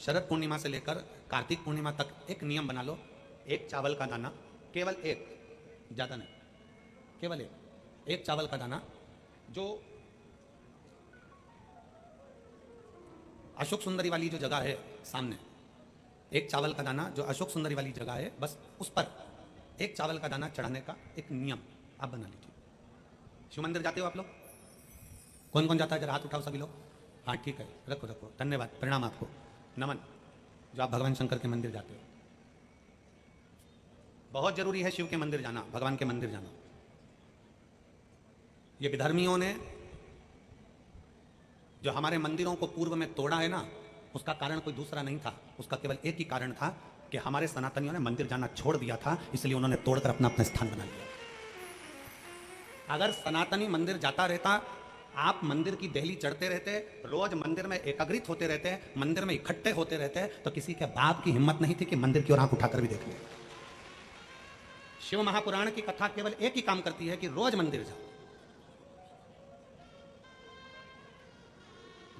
शरद पूर्णिमा से लेकर कार्तिक पूर्णिमा तक एक नियम बना लो, एक चावल का दाना, केवल एक, ज़्यादा नहीं, केवल एक चावल का दाना जो अशोक सुंदरी वाली जो जगह है सामने, एक चावल का दाना जो अशोक सुंदरी वाली जगह है, बस उस पर एक चावल का दाना चढ़ाने का एक नियम आप बना लीजिए। शिव मंदिर जाते हो आप लोग? कौन कौन जाता है? जरा हाथ उठाओ सभी लोग। हाँ ठीक है, रखो रखो, धन्यवाद, प्रणाम आपको, नमन, जो आप भगवान शंकर के मंदिर जाते हो। बहुत जरूरी है शिव के मंदिर जाना, भगवान के मंदिर जाना। ये विधर्मियों ने जो हमारे मंदिरों को पूर्व में तोड़ा है ना, उसका कारण कोई दूसरा नहीं था, उसका केवल एक ही कारण था कि हमारे सनातनियों ने मंदिर जाना छोड़ दिया था, इसलिए उन्होंने तोड़कर अपना अपना स्थान बना लिया। अगर सनातनी मंदिर जाता रहता, आप मंदिर की दहली चढ़ते रहते, रोज मंदिर में एकाग्रित होते रहते, मंदिर में इकट्ठे होते रहते, तो किसी के बाप की हिम्मत नहीं थी कि मंदिर की ओर आंख उठाकर भी देख ले। शिव महापुराण की कथा केवल एक ही काम करती है कि रोज मंदिर जाओ।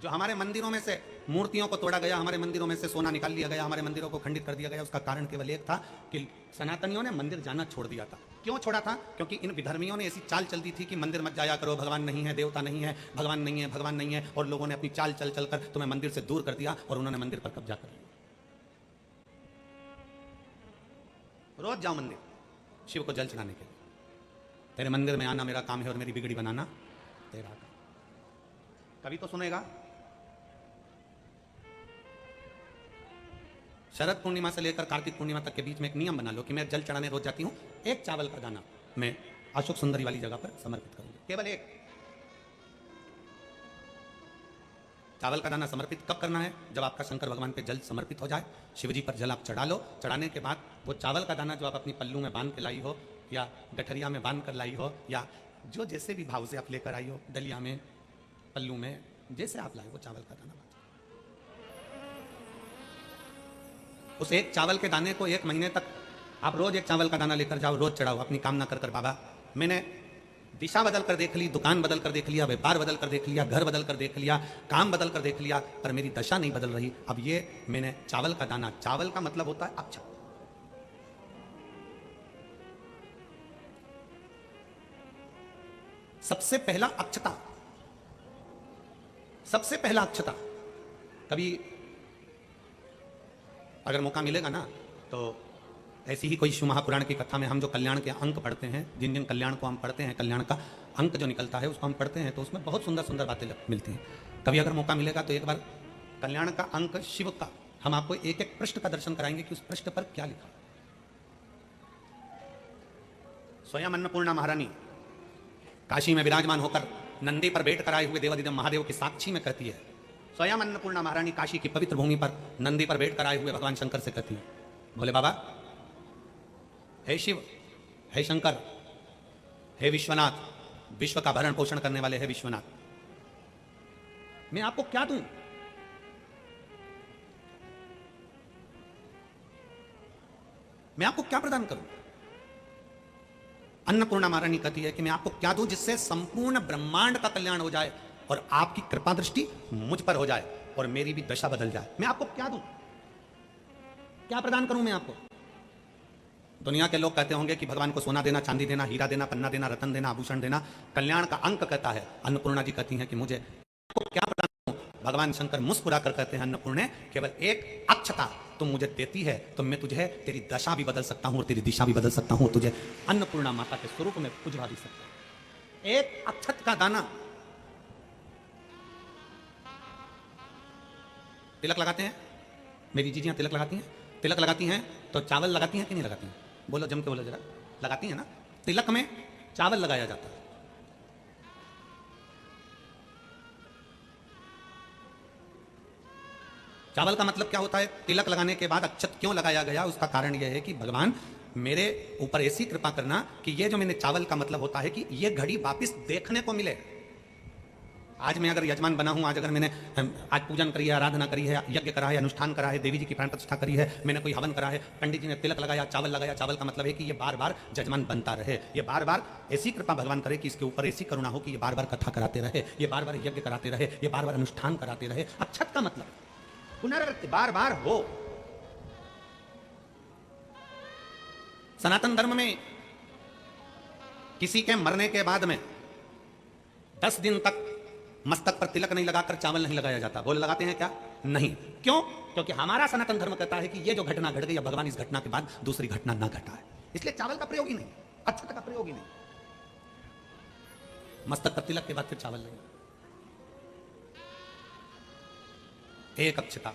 जो हमारे मंदिरों में से मूर्तियों को तोड़ा गया, हमारे मंदिरों में से सोना निकाल लिया गया, हमारे मंदिरों को खंडित कर दिया गया, उसका कारण केवल एक था कि सनातनियों ने मंदिर जाना छोड़ दिया था। क्यों छोड़ा था? क्योंकि इन विधर्मियों ने ऐसी चाल चल दी थी कि मंदिर मत जाया करो, भगवान नहीं है, देवता नहीं है, भगवान नहीं है, भगवान नहीं है, और लोगों ने अपनी चाल चल चल कर तुम्हें मंदिर से दूर कर दिया और उन्होंने मंदिर पर कब्जा कर लिया। रोज जाओ मंदिर शिव को जल चढ़ाने के लिए। तेरे मंदिर में आना मेरा काम है और मेरी बिगड़ी बनाना तेरा काम। कभी तो सुनेगा। शरद पूर्णिमा से लेकर कार्तिक पूर्णिमा तक के बीच में एक नियम बना लो कि मैं जल चढ़ाने रोज जाती हूं, एक चावल का दाना मैं अशोक सुंदरी वाली जगह पर समर्पित करूंगी, केवल एक चावल का दाना। समर्पित कब करना है? जब आपका शंकर भगवान पे जल समर्पित हो जाए, शिवजी पर जल आप चढ़ा लो, चढ़ाने के बाद वो चावल का दाना जो आप अपनी पल्लू में बांध के लाई हो, या गठरिया में बांध कर लाई हो, या जो जैसे भी भाव से आप लेकर आई हो, डलिया में, पल्लू में, जैसे आप लाए वो चावल का दाना, उस एक चावल के दाने को 1 महीने तक आप रोज एक चावल का दाना लेकर जाओ, रोज चढ़ाओ, अपनी कामना कर कर बाबा मैंने दिशा बदल कर देख ली, दुकान बदल कर देख लिया, व्यापार बदल कर देख लिया, घर बदल कर देख लिया, काम बदल कर देख लिया, पर मेरी दशा नहीं बदल रही। अब ये मैंने चावल का दाना, चावल का मतलब होता है अक्षत, सबसे पहला अक्षता, सबसे पहला अक्षता। कभी अगर मौका मिलेगा ना तो ऐसी ही कोई शिव महापुराण की कथा में हम जो कल्याण के अंक पढ़ते हैं, जिन जिन कल्याण को हम पढ़ते हैं, कल्याण का अंक जो निकलता है उसको हम पढ़ते हैं, तो उसमें बहुत सुंदर सुंदर बातें मिलती हैं। कभी अगर मौका मिलेगा तो एक बार कल्याण का अंक शिव का हम आपको एक एक पृष्ठ का दर्शन कराएंगे कि उस पृष्ठ पर क्या लिखा। स्वयं अन्नपूर्णा महारानी काशी में विराजमान होकर नंदी पर बैठ कर आए हुए देवादिदेव महादेव की साक्षी में कहती है, स्वयं अन्नपूर्णा महारानी काशी की पवित्र भूमि पर नंदी पर बैठ कर आए हुए भगवान शंकर से कहती है, बोले बाबा, हे शिव, हे शंकर, हे विश्वनाथ, विश्व का भरण पोषण करने वाले हे विश्वनाथ, मैं आपको क्या दूं? मैं आपको क्या प्रदान करूं? अन्नपूर्णा महारानी कहती है कि मैं आपको क्या दूं जिससे संपूर्ण ब्रह्मांड का कल्याण हो जाए और आपकी कृपा दृष्टि मुझ पर हो जाए और मेरी भी दशा बदल जाए। मैं आपको क्या दूं? क्या प्रदान करूं मैं आपको? दुनिया के लोग कहते होंगे कि भगवान को सोना देना, चांदी देना, हीरा देना, पन्ना देना, रतन देना, आभूषण देना। कल्याण का अंक कहता है, अन्नपूर्णा जी कहती हैं कि मुझे आपको क्या प्रदान करूं? भगवान शंकर मुस्कुरा कर कहते हैं, अन्नपूर्णे, केवल एक अक्षता तुम मुझे देती है तो मैं तुझे तेरी दशा भी बदल सकता हूं और तेरी दिशा भी बदल सकता हूं, तुझे अन्नपूर्णा माता के स्वरूप में पुजवा भी सकता हूं। एक अक्षत का दाना। तिलक लगाते हैं, मेरी जीजियां तिलक लगाती हैं, तिलक लगाती हैं तो चावल लगाती हैं कि नहीं लगाती हैं? बोलो, जम के बोलो जरा। लगाती हैं ना? तिलक में चावल लगाया जाता है। चावल का मतलब क्या होता है? तिलक लगाने के बाद अक्षत क्यों लगाया गया? उसका कारण यह है कि भगवान मेरे ऊपर ऐसी कृपा करना कि ये जो मैंने चावल का मतलब होता है कि ये घड़ी वापस देखने को मिले। आज मैं अगर यजमान बना हूं, आज अगर मैंने आज पूजन करी है, आराधना करी है, यज्ञ करा है, अनुष्ठान करा है, देवी जी की प्राण प्रतिष्ठा करी है, मैंने कोई हवन करा है, पंडित जी ने तिलक लगाया, चावल लगाया। चावल का मतलब है कि ये बार बार जजमान बनता रहे, ये बार बार ऐसी कृपा भगवान करे कि इसके ऊपर ऐसी करुणा हो कि ये बार बार कथा कराते रहे, ये बार बार यज्ञ कराते रहे, ये बार बार अनुष्ठान कराते रहे। अक्षत का मतलब पुनरावृत्ति बार बार हो। सनातन धर्म में किसी के मरने के बाद में 10 दिन तक मस्तक पर तिलक नहीं लगाकर चावल नहीं लगाया जाता। बोल लगाते हैं क्या? नहीं। क्यों? क्योंकि हमारा सनातन धर्म कहता है कि ये जो घटना घट गई या भगवान इस घटना के बाद दूसरी घटना ना घटा है, इसलिए चावल का प्रयोग ही नहीं, अक्षत का प्रयोग ही नहीं। मस्तक पर तिलक के बाद फिर चावल नहीं। एक अक्षता,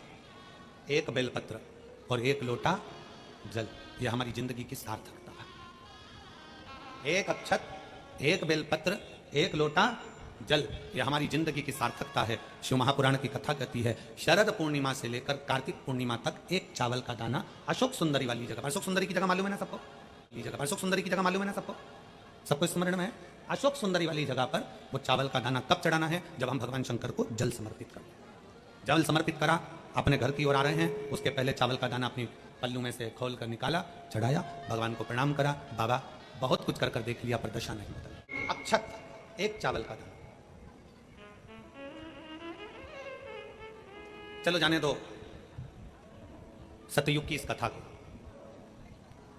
एक बेलपत्र और एक लोटा जल, यह हमारी जिंदगी की सार्थकता है। एक अक्षत, एक बेलपत्र, एक लोटा जल, यह हमारी जिंदगी की सार्थकता है। शिव महापुराण की कथा कहती है शरद पूर्णिमा से लेकर कार्तिक पूर्णिमा तक एक चावल का दाना अशोक सुंदरी वाली जगह, अशोक सुंदरी की जगह मालूम है ना सबको? अशोक सुंदरी की जगह मालूम है ना सबको? सबको स्मरण में है? अशोक सुंदरी वाली जगह पर वो चावल का दाना कब चढ़ाना है? जब हम भगवान शंकर को जल समर्पित करें। जल समर्पित करा, अपने घर की ओर आ रहे हैं, उसके पहले चावल का दाना अपनी पल्लू में से खोल कर निकाला, चढ़ाया, भगवान को प्रणाम करा, बाबा बहुत कुछ कर देख लिया पर दशा नहीं बदली। अक्षत, एक चावल का दाना। चलो जाने दो सतयुग की इस कथा को,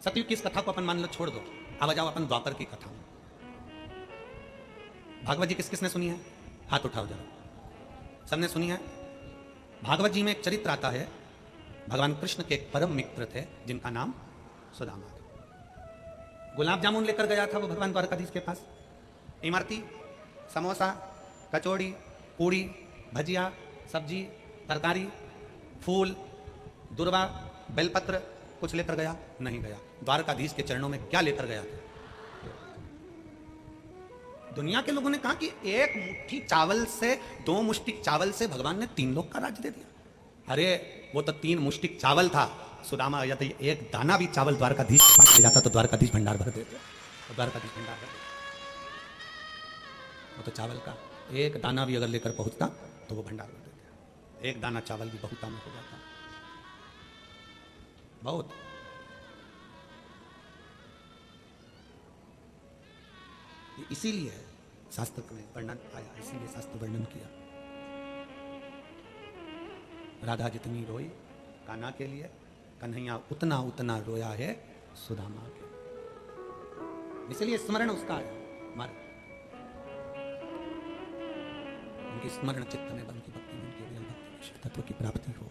सतयुग की इस कथा को अपन मान लो छोड़ दो, अब आ जाओ अपन द्वापर की कथा में। भागवत जी किस किसने सुनी है? हाथ उठाओ जरा। सबने सुनी है? भागवत जी में एक चरित्र आता है, भगवान कृष्ण के एक परम मित्र थे जिनका नाम सुदामा था। गुलाब जामुन लेकर गया था वो भगवान द्वारकाधीश के पास। इमरती, समोसा, कचौड़ी, पूड़ी, भजिया, सब्जी, तरकारी, फूल, दुर्वा, बेलपत्र कुछ लेकर गया? नहीं गया। द्वारकाधीश के चरणों में क्या लेकर गया था? दुनिया के लोगों ने कहा कि एक मुट्ठी चावल से, 2 मुष्टिक चावल से भगवान ने 3 लोग का राज्य दे दिया। अरे वो तो 3 मुष्टिक चावल था। सुदामा यदि एक दाना भी चावल द्वारकाधीश के पास ले जाता तो द्वारकाधीश भंडार भर देते, तो द्वारकाधीश भंडार भर देते। वो तो चावल का एक दाना भी अगर लेकर पहुंचता तो वो भंडार भर देते। एक दाना चावल भी बहुता में हो जाता, बहुत। इसीलिए शास्त्र में वर्णन आया, इसीलिए शास्त्र वर्णन किया। राधा जितनी रोई कान्हा के लिए, कन्हैया उतना उतना रोया है सुदामा के। इसलिए स्मरण उसका है हमारे, उनकी स्मरण चित्त में बन की भक्ति, उनकी रियल भक्ति, शिव तत्व की प्राप्ति हो।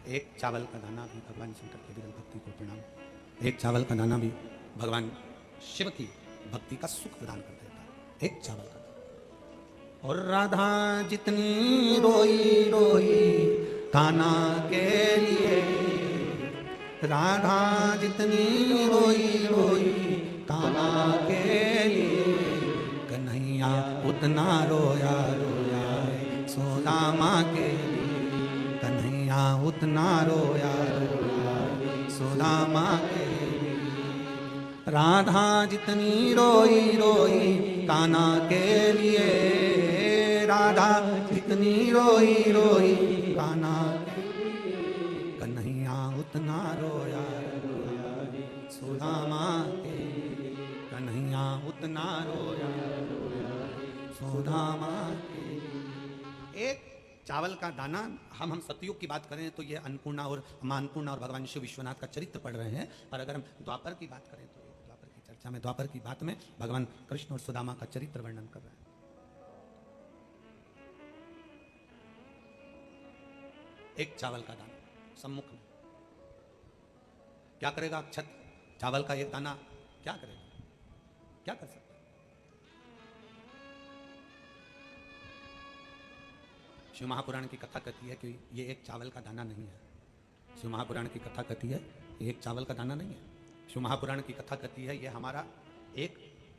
एक चावल का दाना भी भगवान शंकर की विरल भक्ति को प्रणाम। एक चावल का दाना भी भगवान शिव की भक्ति का सुख प्रदान कर देता है। एक चावल का दाना। और राधा जितनी रोई रोई कान्हा के लिए, राधा जितनी रोई रोई कान्हा के लिए, कन्हैया उतना रोया रोया सुदामा के लिए, कन्हैया उतना रोया रोया सुदामा के लिए। राधा जितनी रोई रोई कान्हा के लिए, राधा जितनी रोई रोई कान्हा के लिए, कन्हैया उतना रोया रोया सुदामा के लिए, कन्हैया उतना रोया रोया सुदामा के लिए। एक चावल का दाना। हम सतयुग की बात करें तो ये अन्नपूर्णा और मां अन्नपूर्णा और भगवान शिव विश्वनाथ का चरित्र पढ़ रहे हैं, पर अगर हम द्वापर की बात करें तो द्वापर की चर्चा में, द्वापर की बात में भगवान कृष्ण और सुदामा का चरित्र वर्णन कर रहे हैं। एक चावल का दाना सम्मुख में, क्या करेगा अक्षत? चावल का एक दाना क्या करेगा? क्या कर सकता? शिव महापुराण की कथा कहती है कि ये एक चावल का दाना नहीं है। शिव महापुराण की कथा कहती है ये एक चावल का दाना नहीं है। शिव महापुराण की कथा कहती है ये हमारा एक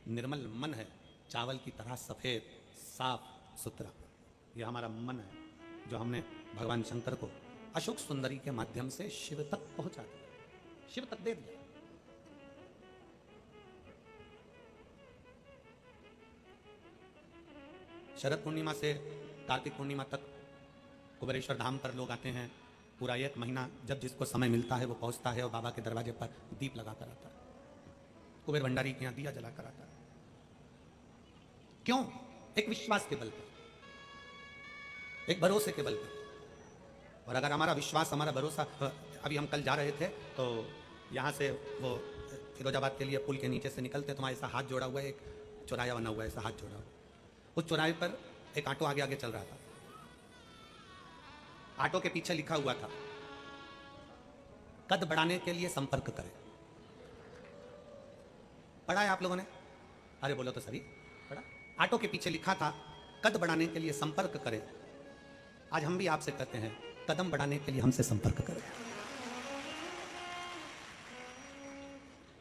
निर्मल मन है, चावल की तरह सफेद साफ सुथरा। ये हमारा मन है जो हमने भगवान शंकर को अशोक सुंदरी के माध्यम से शिव तक पहुंचा दिया, शिव तक दे दिया। शरद पूर्णिमा से कार्तिक पूर्णिमा तक कुबेरेश्वर धाम पर लोग आते हैं। पूरा 1 महीना जब जिसको समय मिलता है वो पहुंचता है और बाबा के दरवाजे पर दीप लगा कर आता है। कुबेर भंडारी के यहाँ दिया जला कर आता है। क्यों? एक विश्वास के बल पर, एक भरोसे के बल पर। और अगर हमारा विश्वास, हमारा भरोसा, अभी हम कल जा रहे थे तो यहाँ से वो फिरोजाबाद के लिए पुल के नीचे से निकलते, तुम्हारा ऐसा हाथ जोड़ा हुआ है, एक चौराया बना हुआ है, ऐसा हाथ जोड़ा हुआ। उस चौराहे पर एक ऑटो आगे आगे चल रहा था। ऑटो के पीछे लिखा हुआ था, कद बढ़ाने के लिए संपर्क करें। पढ़ा है आप लोगों ने? अरे बोलो तो सही, पढ़ा? ऑटो के पीछे लिखा था, कद बढ़ाने के लिए संपर्क करें। आज हम भी आपसे कहते हैं, कदम बढ़ाने के लिए हमसे संपर्क करें।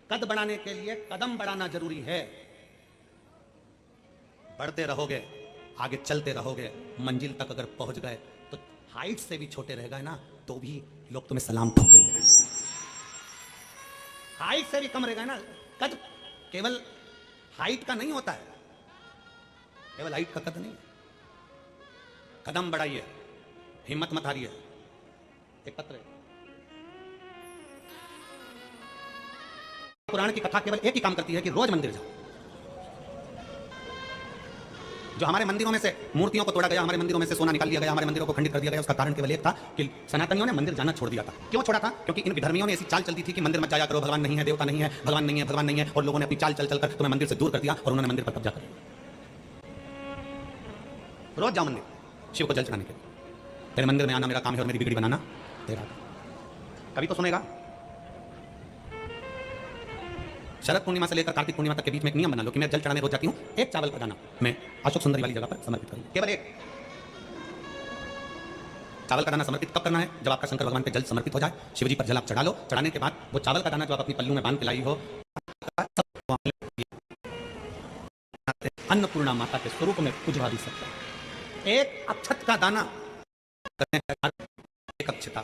कद बढ़ाने के लिए कदम बढ़ाना जरूरी है। बढ़ते रहोगे, आगे चलते रहोगे, मंजिल तक अगर पहुंच गए तो हाइट से भी छोटे रह गए ना तो भी लोग तुम्हें सलाम ठोकेंगे। हाइट से भी कम रह गए ना, कद केवल हाइट का नहीं होता है, केवल हाइट का कद नहीं। कदम बढ़ाइए, हिम्मत मत हारिए। एक पत्र है, पुराण की कथा केवल एक ही काम करती है कि रोज मंदिर जाओ। जो हमारे मंदिरों में से मूर्तियों को तोड़ा गया, हमारे मंदिरों में से सोना निकाल लिया गया, हमारे मंदिरों को खंडित कर दिया गया, उसका कारण केवल एक था कि सनातनियों ने मंदिर जाना छोड़ दिया था। क्यों छोड़ा था? क्योंकि इन विधर्मियों ने ऐसी चाल चलती थी कि मंदिर मत जाया करो, भगवान नहीं है, देवता नहीं है, भगवान नहीं है, भगवान नहीं है, और लोगों ने अपनी चाल चल चलकर तुम्हें मंदिर से दूर कर दिया और उन्होंने मंदिर पर कब्जा कर लिया। रोज जाओ मंदिर शिव को जल चढ़ाने के लिए। तेरे मंदिर में आना मेरा काम है और मेरी बिगड़ी बनाना तेरा। कभी तो सुनेगा। शरद पूर्णिमा से लेकर कार्तिक पूर्णिमा तक के बीच में एक नियम बना लो कि मैं जल चढ़ाने रोज जाती हूं, एक चावल का दाना मैं अशोक सुंदरी वाली जगह पर समर्पित करूंगा, केवल एक। चावल का दाना समर्पित कब करना है? जब आपका शंकर भगवान पे जल समर्पित हो जाए, शिवजी पर जल आप चढ़ा लो, चढ़ाने के बाद वो चावल का दाना जो आप अपनी पल्लू में बांध के लाई हो, अन्नपूर्णा माता के स्वरूप में उजवा दी सकता है। एक अक्षत का दाना एक अक्षता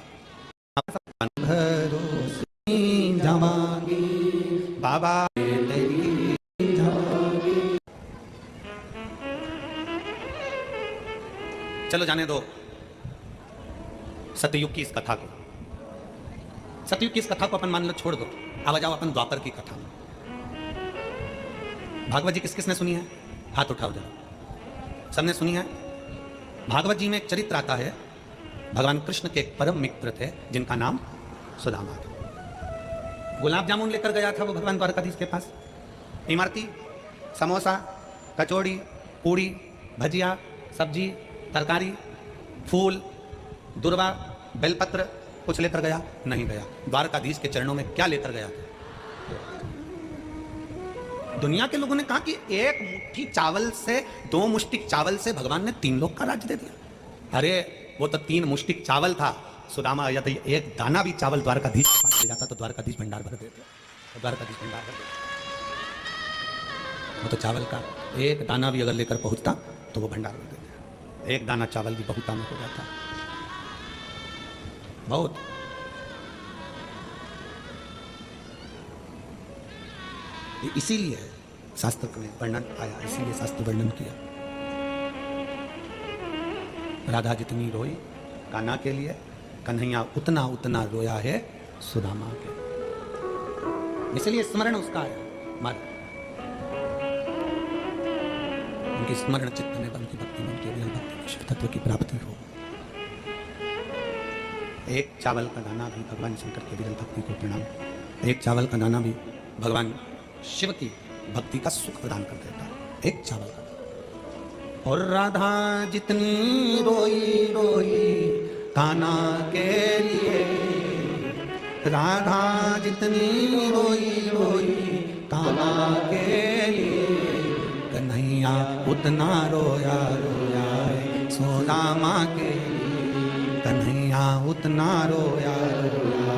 बाबा चलो जाने दो सतयुग की इस कथा को। सतयुग की इस कथा को अपन मान लो छोड़ दो, अब जाओ अपन द्वापर की कथा। भागवत जी किस किसने सुनी है? हाथ उठाओ जरा। सबने सुनी है? भागवत जी में एक चरित्र आता है, भगवान कृष्ण के एक परम मित्र थे जिनका नाम सुदामा था। गुलाब जामुन लेकर गया था वो भगवान द्वारकाधीश के पास। इमरती, समोसा, कचौड़ी, पूड़ी, भजिया, सब्जी, तरकारी, फूल, दुर्वा, बेलपत्र कुछ लेकर गया? नहीं गया। द्वारकाधीश के चरणों में क्या लेकर गया? दुनिया के लोगों ने कहा कि एक मुट्ठी चावल से, 2 मुष्टिक चावल से भगवान ने 3 लोग का राज्य दे दिया। अरे वो तो 3 मुष्टिक चावल था। सुदामा यदि एक दाना भी चावल द्वारकाधीश के पास ले जाता तो द्वारकाधीश भंडार भर देते। द्वारकाधीश भंडार भर देते। वो तो चावल का एक दाना भी अगर लेकर पहुंचता तो वो भंडार भर देते। एक दाना चावल भी बहुत में हो जाता, बहुत। इसीलिए शास्त्र में वर्णन आया, इसीलिए शास्त्र वर्णन किया। राधा जितनी रोई कान्हा के लिए, कन्हैया उतना उतना रोया है सुदामा के। इसलिए स्मरण उसका है। उनकी स्मरण चित्त में बन की भक्ति, मन की रियल भक्ति, शिव तत्व की प्राप्ति हो। एक चावल का दाना भी भगवान शंकर के विरल भक्ति को प्रणाम। एक चावल का दाना भी भगवान शिव की भक्ति का सुख प्रदान कर देता है। एक चावल का। और राधा जितनी रोई रोई कान्हा के लिए, राधा जितनी रोई रोई कान्हा के लिए, कन्हैया उतना रोया रोया सुदामा के लिए, कन्हैया उतना रोया रोया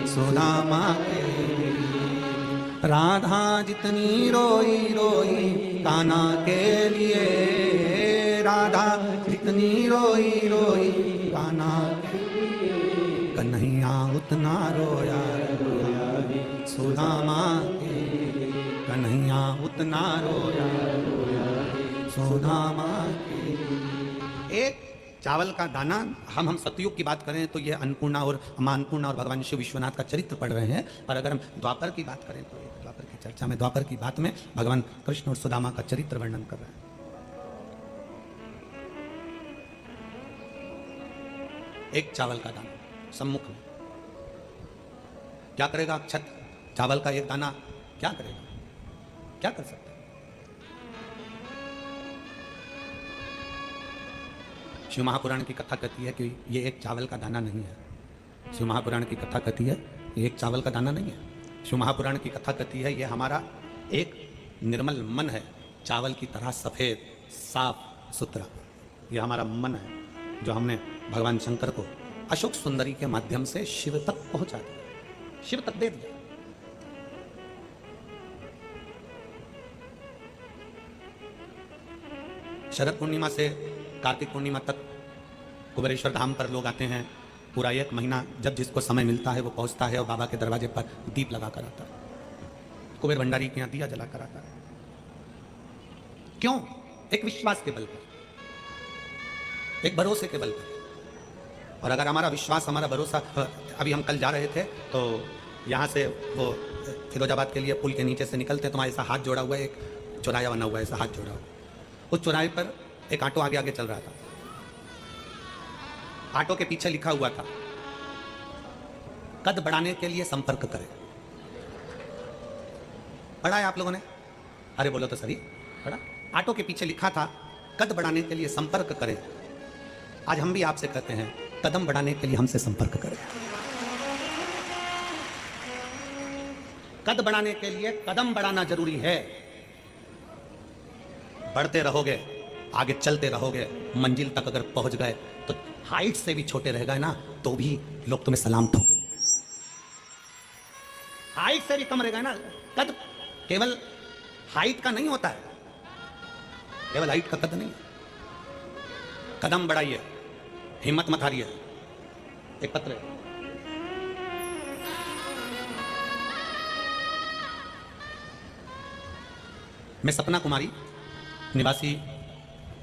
सुदामा के लिए। राधा जितनी रोई रोई कान्हा के लिए, राधा जितनी रोई रोई कान्हा के लिए, कन्हैया उतना रोया रोया सुदामा के लिए, कन्हैया उतना रोया रोया सुदामा के लिए। एक चावल का दाना। हम सतयुग की बात करें तो ये अन्नपूर्णा और मां अन्नपूर्णा और भगवान शिव विश्वनाथ का चरित्र पढ़ रहे हैं, पर अगर हम द्वापर की बात करें तो द्वापर की चर्चा में, द्वापर की बात में भगवान कृष्ण और सुदामा का चरित्र वर्णन कर रहे हैं। एक चावल का दाना सम्मुख में। क्या करेगा अक्षत? चावल का एक दाना क्या करेगा? क्या कर सकता है? शिव महापुराण की कथा कहती है कि ये एक चावल का दाना नहीं है। शिव महापुराण की कथा कहती है ये एक चावल का दाना नहीं है। शिव महापुराण की कथा कहती है ये हमारा एक निर्मल मन है, चावल की तरह सफेद साफ सुथरा। ये हमारा मन है जो हमने भगवान शंकर को अशोक सुंदरी के माध्यम से शिव तक पहुंचा दिया, शिव तक दे दिया। शरद पूर्णिमा से कार्तिक पूर्णिमा तक कुबेरेश्वर धाम पर लोग आते हैं। पूरा एक महीना जब जिसको समय मिलता है वो पहुंचता है और बाबा के दरवाजे पर दीप लगा कर आता है। कुबेर भंडारी के यहाँ दिया जला कर आता है। क्यों? एक विश्वास के बल पर, एक भरोसे के बल पर। और अगर हमारा विश्वास, हमारा भरोसा, अभी हम कल जा रहे थे तो यहाँ से वो फिरोजाबाद के लिए पुल के नीचे से निकलते, तुम्हारे ऐसा हाथ जोड़ा हुआ है, एक चौराया बना हुआ है, ऐसा हाथ जोड़ा हुआ। उस चौराहे पर एक ऑटो आगे आगे चल रहा था। ऑटो के पीछे लिखा हुआ था कद बढ़ाने के लिए संपर्क करें। पढ़ा है आप लोगों ने? अरे बोलो तो सही, पढ़ा? ऑटो के पीछे लिखा था कद बढ़ाने के लिए संपर्क करें। आज हम भी आपसे कहते हैं कदम बढ़ाने के लिए हमसे संपर्क करें। कद बढ़ाने के लिए कदम बढ़ाना जरूरी है। बढ़ते रहोगे, आगे चलते रहोगे, मंजिल तक अगर पहुंच गए तो हाइट से भी छोटे रह गए ना तो भी लोग तुम्हें सलाम ठोकेंगे। हाइट से भी कम रह गए ना, कद केवल हाइट का नहीं होता है, केवल हाइट का कद नहीं। कदम बढ़ाइए, हिम्मत मत हारिए। एक पत्र है, मैं सपना कुमारी निवासी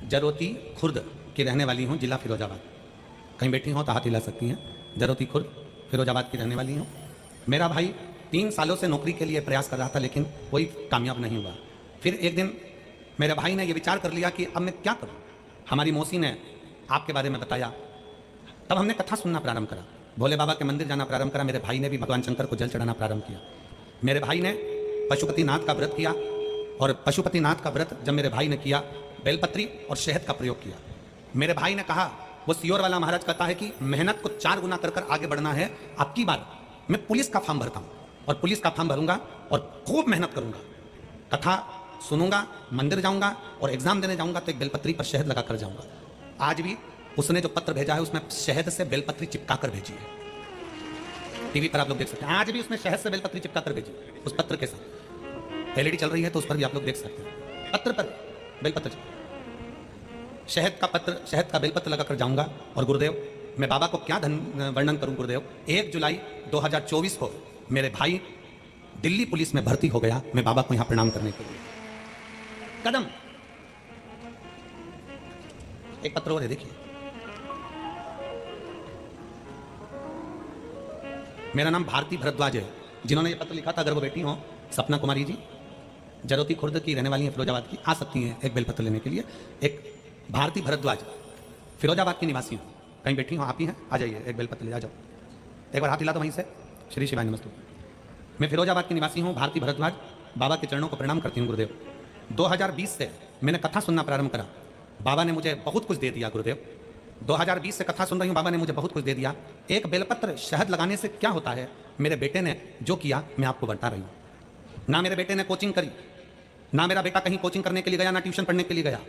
जरोती खुर्द की रहने वाली हूँ, जिला फिरोजाबाद। कहीं बैठी हो तो हाथ हिला सकती हैं। जरोती खुर्द फिरोजाबाद की रहने वाली हूँ। मेरा भाई 3 सालों से नौकरी के लिए प्रयास कर रहा था लेकिन कोई कामयाब नहीं हुआ। फिर एक दिन मेरे भाई ने यह विचार कर लिया कि अब मैं क्या करूँ। हमारी मौसी ने आपके बारे में बताया, तब हमने कथा सुनना प्रारंभ करा, भोले बाबा के मंदिर जाना प्रारंभ करा। मेरे भाई ने भी भगवान शंकर को जल चढ़ाना प्रारंभ किया। मेरे भाई ने पशुपतिनाथ का व्रत किया और पशुपतिनाथ का व्रत जब मेरे भाई ने किया, बेलपत्री और शहद का प्रयोग किया। मेरे भाई ने कहा, वो सियोर वाला महाराज कहता है कि मेहनत को 4 गुना कर आगे बढ़ना है। अब की बार मैं पुलिस का फॉर्म भरता हूँ और पुलिस का फॉर्म भरूंगा और खूब मेहनत करूंगा, कथा सुनूंगा, मंदिर जाऊंगा और एग्जाम देने जाऊंगा तो एक बेलपत्री पर शहद लगा कर जाऊंगा। आज भी उसने जो पत्र भेजा है उसमें शहद से बेलपत्री चिपका कर भेजी है। टीवी पर आप लोग देख सकते हैं, आज भी उसमें शहद से बेलपत्री चिपका कर भेजी उस पत्र के साथ। एलईडी चल रही है तो उस पर भी आप लोग देख सकते हैं, पत्र पर बेलपत्र, शहद का पत्र, शहद का बेलपत्र लगाकर जाऊंगा। और गुरुदेव, मैं बाबा को क्या वर्णन करूं गुरुदेव। 1 जुलाई 2024 को मेरे भाई दिल्ली पुलिस में भर्ती हो गया। मैं बाबा को यहां प्रणाम करने के लिए कदम। एक पत्र और है, देखिए। मेरा नाम भारती भरद्वाज है। जिन्होंने ये पत्र लिखा था, अगर वो बेटी हो, सपना कुमारी जी, जरोती खुर्द की रहने वाली है, फिरोजाबाद की, आ सकती हैं एक बेलपत्र लेने के लिए। एक भारती भरद्वाज, फिरोजाबाद की निवासी हूँ, कहीं बैठी हो, आप ही हैं, आ जाइए, एक बेलपत्र ले आ जाओ। एक बार हाथ हिला दो वहीं से। श्री शिवाय नमस्तु। मैं फिरोजाबाद की निवासी हूँ, भारती भरद्वाज। बाबा के चरणों को प्रणाम करती हूँ गुरुदेव। 2020 से मैंने कथा सुनना प्रारंभ करा, बाबा ने मुझे बहुत कुछ दे दिया गुरुदेव। 2020 से कथा सुन रही हूँ, बाबा ने मुझे बहुत कुछ दे दिया। एक बेलपत्र शहद लगाने से क्या होता है, मेरे बेटे ने जो किया मैं आपको बता रही हूँ। ना मेरे बेटे ने कोचिंग करी, ना मेरा बेटा कहीं कोचिंग करने के लिए गया, ना ट्यूशन पढ़ने के लिए गया।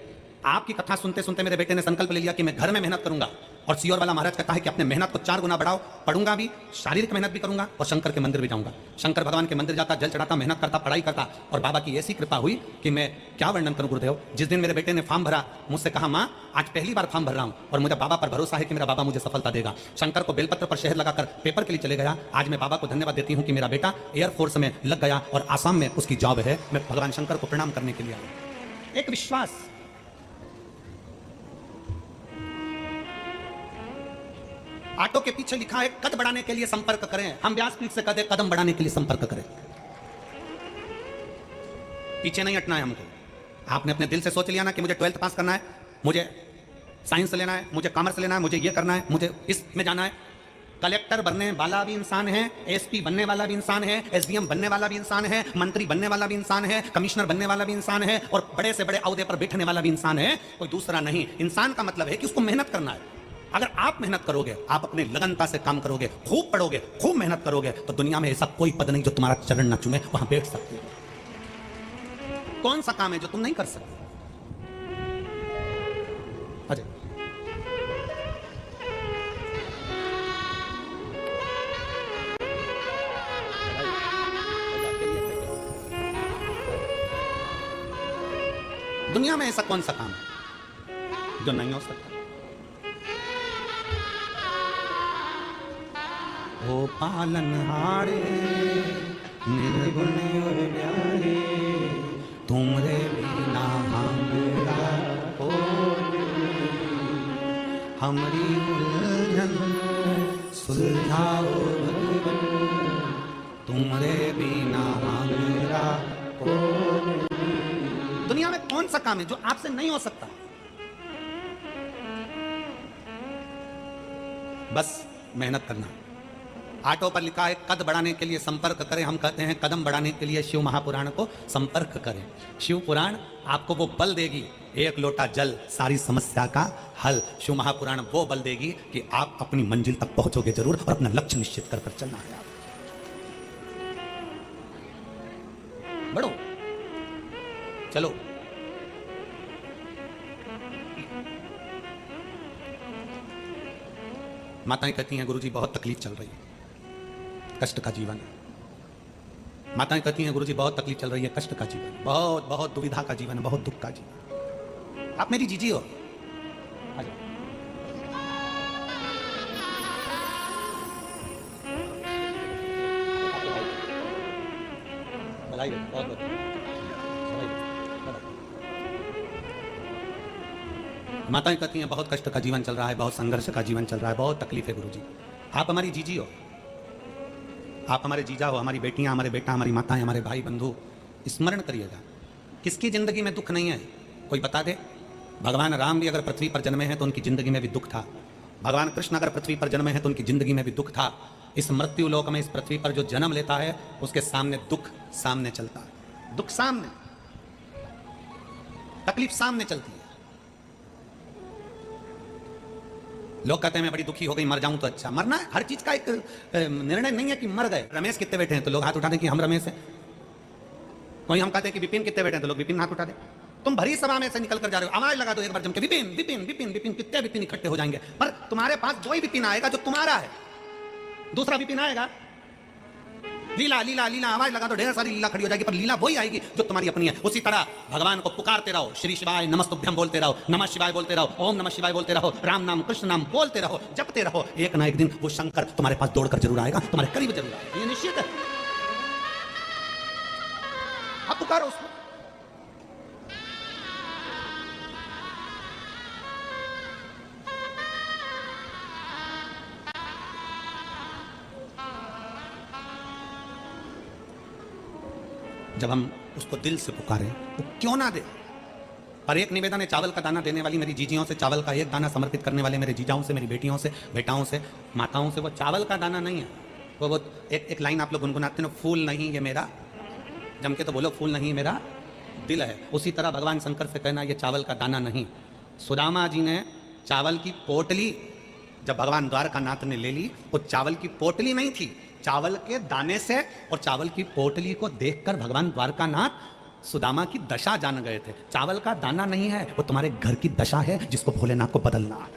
आपकी कथा सुनते सुनते मेरे बेटे ने संकल्प ले लिया कि मैं घर में मेहनत करूंगा। और सियोर वाला महाराज कहता है कि अपने मेहनत को 4 गुना बढ़ाओ, पढ़ूंगा भी, शारीरिक मेहनत भी करूंगा और शंकर के मंदिर भी जाऊंगा। शंकर भगवान के मंदिर जाता, जल चढ़ाता, मेहनत करता, पढ़ाई करता। और बाबा की ऐसी कृपा हुई कि मैं क्या वर्णन करूं गुरुदेव। जिस दिन मेरे बेटे ने फॉर्म भरा, मुझसे कहा, माँ आज पहली बार फॉर्म भर रहा हूं और मुझे बाबा पर भरोसा है कि मेरा बाबा मुझे सफलता देगा। शंकर को बेलपत्र पर शहद लगाकर पेपर के लिए चले गया। आज मैं बाबा को धन्यवाद देती हूँ कि मेरा बेटा एयरफोर्स में लग गया और आसाम में उसकी जॉब है। मैं भगवान शंकर को प्रणाम करने के लिए आया। एक विश्वास। ऑटो के पीछे लिखा है कद बढ़ाने के लिए संपर्क करें। हम व्यासपीठ से कहते कदम बढ़ाने के लिए संपर्क करें। पीछे नहीं हटना है हमको। आपने अपने दिल से सोच लिया ना कि मुझे 12th पास करना है, मुझे साइंस लेना है, मुझे कॉमर्स लेना है, मुझे ये करना है, मुझे इसमें जाना है। कलेक्टर बनने वाला भी इंसान है, एसपी बनने वाला भी इंसान है, एसडीएम बनने वाला भी इंसान है, मंत्री बनने वाला भी इंसान है, कमिश्नर बनने वाला भी इंसान है, और बड़े से बड़े ओहदे पर बैठने वाला भी इंसान है, कोई दूसरा नहीं। इंसान का मतलब है कि उसको मेहनत करना है। अगर आप मेहनत करोगे, आप अपने लगनता से काम करोगे, खूब पढ़ोगे, खूब मेहनत करोगे, तो दुनिया में ऐसा कोई पद नहीं जो तुम्हारा चरण ना चूमे, वहां बैठ सकते हो। कौन सा काम है जो तुम नहीं कर सकते? अजय, दुनिया में ऐसा कौन सा काम है जो नहीं हो सकता? ओ पालनहारे निर्गुण और न्यारे, तुमरे बिना हमरा कोई, हमरी उलझन सुलझाओ भगवन, तुमरे बिना हमरा कोई। दुनिया में कौन सा काम है जो आपसे नहीं हो सकता? बस मेहनत करना। आटो पर लिखा है कद बढ़ाने के लिए संपर्क करें, हम कहते हैं कदम बढ़ाने के लिए शिव महापुराण को संपर्क करें। शिव पुराण आपको वो बल देगी, एक लोटा जल सारी समस्या का हल। शिव महापुराण वो बल देगी कि आप अपनी मंजिल तक पहुंचोगे जरूर, और अपना लक्ष्य निश्चित कर चलना है। बढ़ो, चलो। माताएं कहती हैं गुरुजी बहुत तकलीफ चल रही है, कष्ट का जीवन है। माताएं कहती हैं गुरुजी बहुत तकलीफ चल रही है, कष्ट का जीवन, बहुत बहुत दुविधा का जीवन, बहुत दुख का जीवन। आप मेरी जीजी हो। बधाई हो, बहुत बहुत माताएं कहती हैं बहुत कष्ट का जीवन चल रहा है, बहुत संघर्ष का जीवन चल रहा है, बहुत तकलीफ है गुरुजी। आप हमारी जीजी हो, आप हमारे जीजा हो, हमारी बेटियां, हमारे बेटा, हमारी माताएं, हमारे भाई बंधु। स्मरण करिएगा, किसकी जिंदगी में दुख नहीं है? कोई बता दे। भगवान राम भी अगर पृथ्वी पर जन्मे हैं तो उनकी जिंदगी में भी दुख था। भगवान कृष्ण अगर पृथ्वी पर जन्मे हैं तो उनकी जिंदगी में भी दुख था। इस मृत्यु लोक में, इस पृथ्वी पर जो जन्म लेता है उसके सामने दुख सामने चलता है। दुख सामने, तकलीफ सामने चलती है। लोग कहते हैं मैं बड़ी दुखी हो गई, मर जाऊं तो अच्छा। मरना हर चीज का एक निर्णय नहीं है कि मर गए। रमेश कितने बैठे हैं तो लोग हाथ उठा दें कि हम रमेश हैं। कोई हम कहते हैं कि विपिन कितने बैठे हैं तो लोग विपिन हाथ उठा दें। तुम भरी सभा में से निकल कर जा रहे हो, आवाज लगा दो एक बार जम के, विपिन विपिन विपिन विपिन। कितने विपिन इकट्ठे हो जाएंगे, पर तुम्हारे पास जो ही विपिन आएगा जो तुम्हारा है, दूसरा विपिन आएगा। लीला लीला लीला आवाज लगा दो, ढेर सारी लीला खड़ी हो जाएगी, पर लीला वही आएगी जो तुम्हारी अपनी है। उसी तरह भगवान को पुकारते रहो, श्री शिवाय नमस्तुभ्यम बोलते रहो, नमः शिवाय बोलते रहो, ओम नमः शिवाय बोलते रहो, राम नाम कृष्ण नाम बोलते रहो, जपते रहो। एक ना एक दिन वो शंकर तुम्हारे पास दौड़कर जरूर आएगा, तुम्हारे करीब जरूर आएगा, ये निश्चित है। अब पुकारो उसको। जब हम उसको दिल से पुकारें वो क्यों ना दे। पर एक निवेदन है चावल का दाना देने वाली मेरी जीजियों से, चावल का एक दाना समर्पित करने वाले मेरे जीजाओं से, मेरी बेटियों से, बेटाओं से, माताओं से। वो चावल का दाना नहीं है, वो एक लाइन आप लोग गुनगुनाते हैं, फूल नहीं ये मेरा, जम के तो बोलो, फूल नहीं मेरा दिल है। उसी तरह भगवान शंकर से कहना ये चावल का दाना नहीं। सुदामा जी ने चावल की पोटली जब भगवान द्वारकानाथ ने ले ली, वो चावल की पोटली नहीं थी, चावल के दाने से और चावल की पोटली को देखकर भगवान द्वारकानाथ सुदामा की दशा जान गए थे। चावल का दाना नहीं है, वो तुम्हारे घर की दशा है जिसको भोलेनाथ को बदलना है।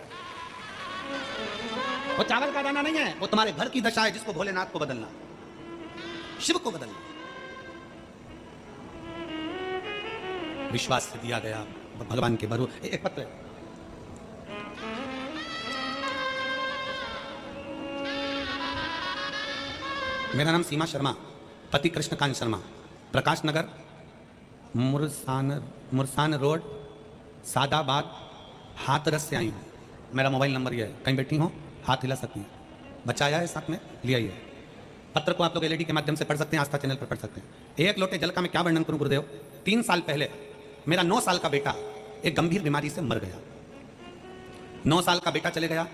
वो चावल का दाना नहीं है, वो तुम्हारे घर की दशा है जिसको भोलेनाथ को बदलना, शिव को बदलना। विश्वास से दिया गया भगवान के भरोसे। एक पत्र है, मेरा नाम सीमा शर्मा, पति कृष्णकांत शर्मा, प्रकाश नगर, मुरसान रोड, सादाबाद, हाथरस से आई हूँ। मेरा मोबाइल नंबर ये है, कहीं बैठी हो हाथ हिला सकती हैं, बच्चा आया है साथ में, ले आइए। पत्र को आप लोग एलईडी के माध्यम से पढ़ सकते हैं, आस्था चैनल पर पढ़ सकते हैं। एक लोटे जल का मैं क्या वर्णन करूं गुरुदेव। 3 साल पहले मेरा 9 साल का बेटा एक गंभीर बीमारी से मर गया। 9 साल का बेटा चले गया,